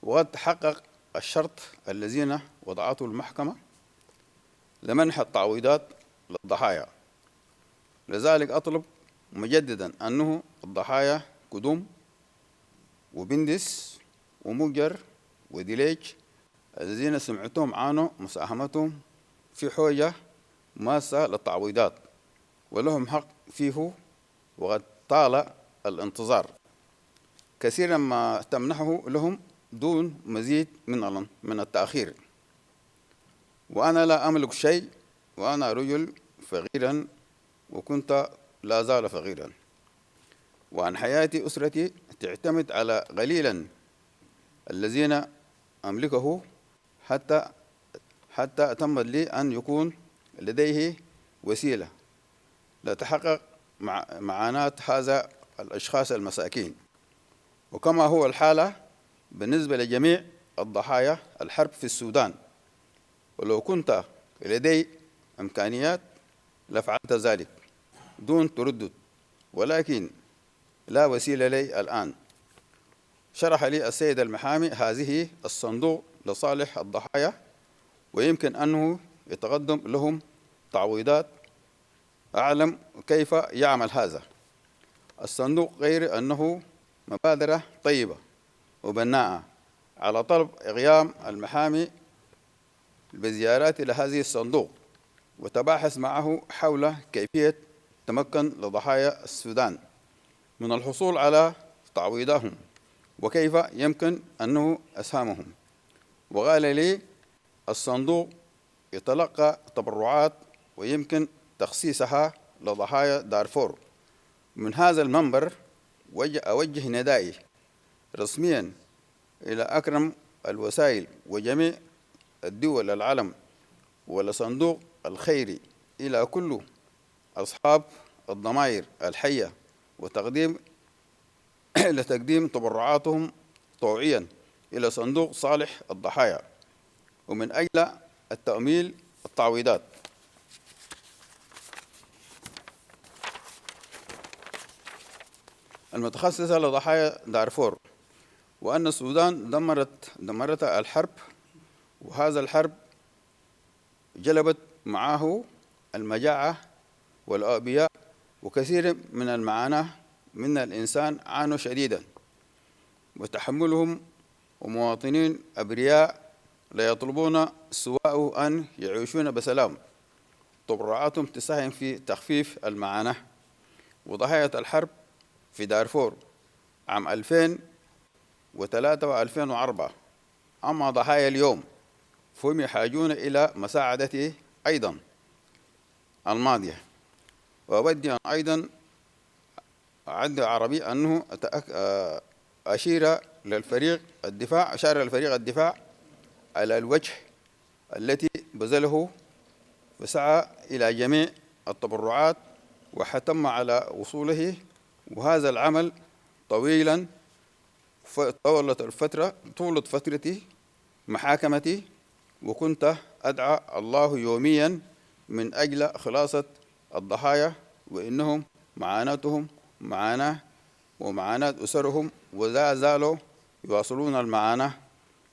وقد تحقق الشرط الذين وضعته المحكمة لمنح التعويضات للضحايا. لذلك أطلب مجددا أنه الضحايا كدوم وبندس ومجر وديليج الذين سمعتهم عانوا مساهمتهم في حوجة ماسة للتعويضات، ولهم حق فيه، وقد طال الانتظار كثيرا ما تمنحه لهم دون مزيد من التأخير. وأنا لا أملك شيء، وأنا رجل فقيرا وكنت لا زال فقيرا، وعن حياتي أسرتي تعتمد على قليلا الذين أملكه حتى تم لي أن يكون لديه وسيلة لتحقق معاناة هذا الأشخاص المساكين، وكما هو الحالة بالنسبة لجميع الضحايا الحرب في السودان. ولو كنت لدي إمكانيات لفعلت ذلك دون تردد. ولكن لا وسيلة لي الآن. شرح لي السيد المحامي هذه الصندوق لصالح الضحايا، ويمكن أنه يتقدم لهم تعويضات. أعلم كيف يعمل هذا الصندوق، غير أنه مبادرة طيبة وبناءة على طلب إقيام المحامي بزيارات إلى هذه الصندوق وتباحث معه حول كيفية تمكن لضحايا السودان من الحصول على تعويضهم وكيف يمكن أنه أسهامهم. وقال لي الصندوق يتلقى تبرعات ويمكن تخصيصها لضحايا دارفور. من هذا المنبر أوجه ندائي رسميا إلى أكرم الوسائل وجميع الدول العالم ولصندوق الخيري إلى كل أصحاب الضمائر الحية لتقديم تبرعاتهم طوعيا إلى صندوق صالح الضحايا ومن أجل التأميل التعويضات. المتخصصة لضحايا دارفور، وأن السودان دمرتها الحرب، وهذا الحرب جلبت معه المجاعة والأوبئة وكثير من المعاناة من الإنسان عانوا شديدا، وتحملهم ومواطنين أبرياء لا يطلبون سواء أن يعيشون بسلام. تبرعاتهم تساهم في تخفيف المعاناة. وضحايا الحرب في دارفور عام 2003 و2004 أما ضحايا اليوم فهم يحاجون إلى مساعدته أيضا الماضية. وأودي أيضا أعد عربي أنه أشار للفريق الدفاع على الوجه التي بذله وسعى إلى جميع التبرعات وحتم على وصوله. وهذا العمل طويلا طولت فترتي محاكمتي، وكنت أدعى الله يوميا من أجل خلاصة الضحايا، وإنهم معاناتهم معاناة ومعاناة أسرهم، ولا زالوا يواصلون المعاناة.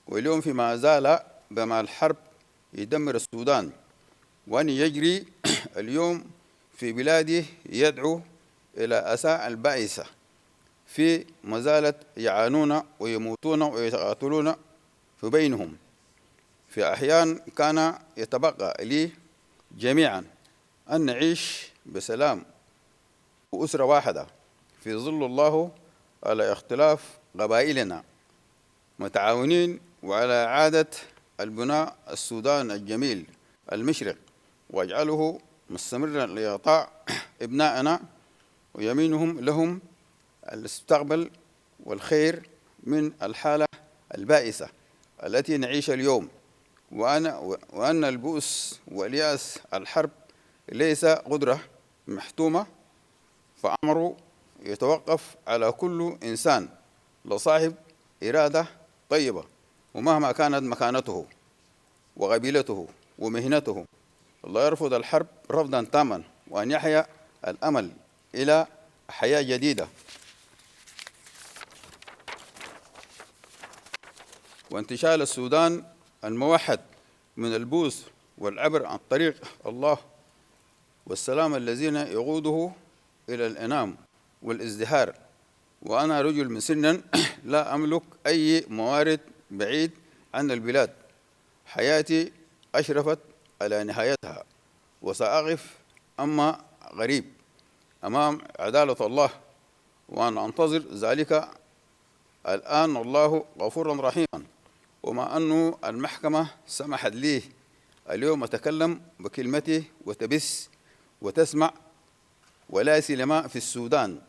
واليوم فيما زال بما الحرب يدمر السودان وأن يجري اليوم في بلاده يدعو إلى أساء البائسة في مزالة يعانون ويموتون ويتقاتلون في بينهم. في أحيان كان يتبقى لي جميعا أن نعيش بسلام وأسرة واحدة في ظل الله على اختلاف قبائلنا متعاونين وعلى إعادة البناء السودان الجميل المشرق، واجعله مستمرا لإعطاء ابنائنا ويمينهم لهم المستقبل والخير من الحالة البائسة التي نعيش اليوم. وأن البؤس والياس الحرب ليس قدرة محتومة، فأمره يتوقف على كل إنسان لصاحب إرادة طيبة، ومهما كانت مكانته وقبيلته ومهنته. الله يرفض الحرب رفضا تاما، وأن يحيا الأمل إلى حياة جديدة وانتشال السودان الموحد من البوس والعبر عن طريق الله والسلام الذين يقوده إلى الإنام والازدهار. وأنا رجل مسن لا أملك أي موارد بعيد عن البلاد. حياتي أشرفت على نهايتها، وسأقف أما غريب أمام عدالة الله، وأنا أنتظر ذلك الآن. الله غفور رحيما. وما أنه المحكمة سمحت لي اليوم أتكلم بكلمتي وتبث وتسمع ولا سلماء في السودان،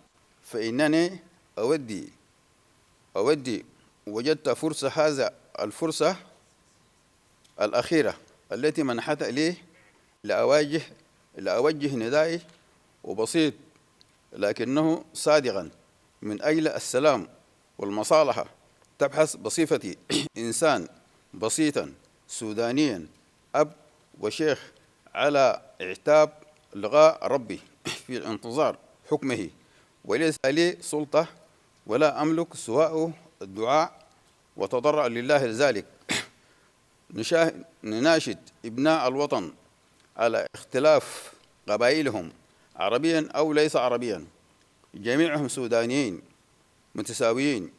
فإنني أودي وجدت هذا الفرصة الأخيرة التي منحت لي لأوجه ندائي وبسيط لكنه صادقا من أجل السلام والمصالحة. تبحث بصفتي إنسان بسيطا سودانيا أب وشيخ على اعتاب لقاء ربي في انتظار حكمه وليس لي سلطة ولا أملك سواء الدعاء وتضرع لله لذلك. نناشد ابناء الوطن على اختلاف قبائلهم عربيا أو ليس عربيا، جميعهم سودانيين متساويين،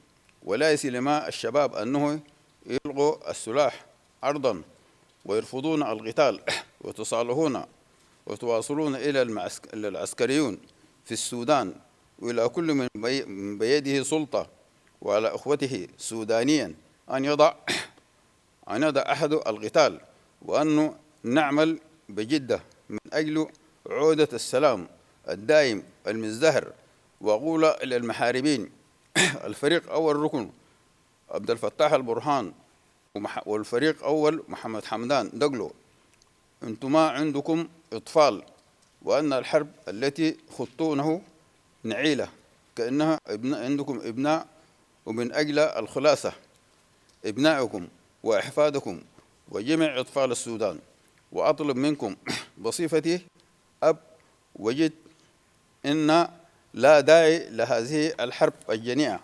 ولا يسلما الشباب أنه يلغوا السلاح أرضا ويرفضون القتال وتواصلون إلى العسكريون في السودان وإلى كل من بيده سلطة وعلى أخوته سودانيا أن يضع أحد القتال، وأن نعمل بجدة من أجل عودة السلام الدائم المزدهر. وأقول إلى المحاربين الفريق أول ركن عبد الفتاح البرهان والفريق أول محمد حمدان دقلو، أنتم ما عندكم إطفال، وأن الحرب التي خضتونه نعيلة كأنها عندكم ابناء، ومن أجل الخلاصة ابنائكم وأحفادكم وجميع أطفال السودان. وأطلب منكم بصفتي أب وجد إن لا داعي لهذه الحرب الجنيئة.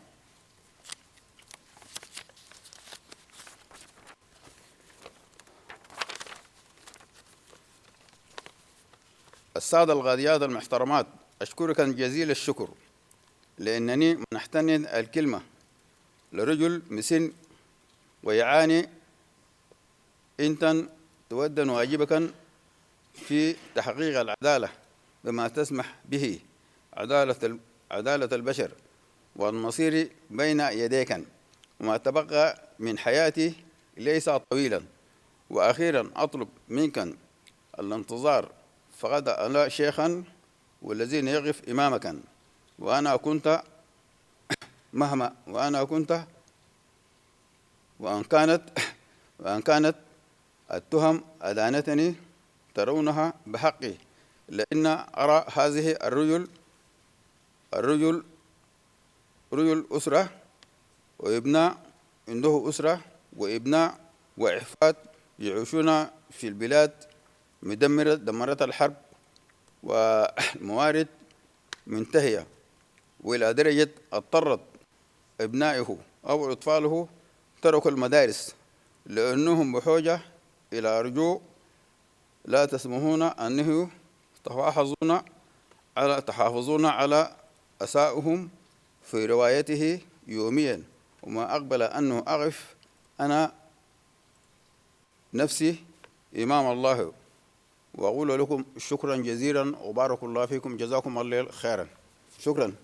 السادة القاضيات المحترمات، أشكرك جزيل الشكر لأنني منحتني الكلمة لرجل مسن ويعاني أنت تودن واجبك في تحقيق العدالة بما تسمح به عدالة البشر والمصير بين يديك، وما تبقى من حياتي ليس طويلا. وأخيرا أطلب منك الانتظار، فقد أنا شيخا والذين يقف إمامك، وأنا كنت مهما وأنا كنت وأن كانت التهم أدانتني ترونها بحقي، لأن أرى هذه الرجل رجل أسرة وابناء عنده أسرة وابناء وإحفاد يعيشون في البلاد دمرت الحرب والموارد منتهية، وإلى درجة اضطرت ابنائه أو أطفاله تركوا المدارس لأنهم بحاجة إلى رجوع لا تسمحون أنه تحافظون على أسائهم في روايته يوميا. وما أقبل أنه أقف أنا نفسي إمام الله، وأقول لكم شكرا جزيلا وبارك الله فيكم، جزاكم الله خيرا. شكرا.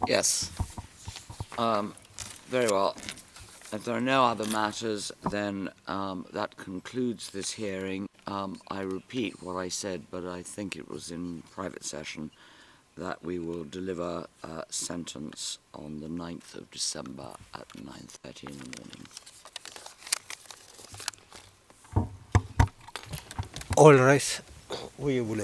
Yes. Very well. If there are no other matters, then that concludes this hearing. I repeat what I said, but I think it was in private session, that we will deliver a sentence on the 9th of December at 9:30 in the morning. All right, we will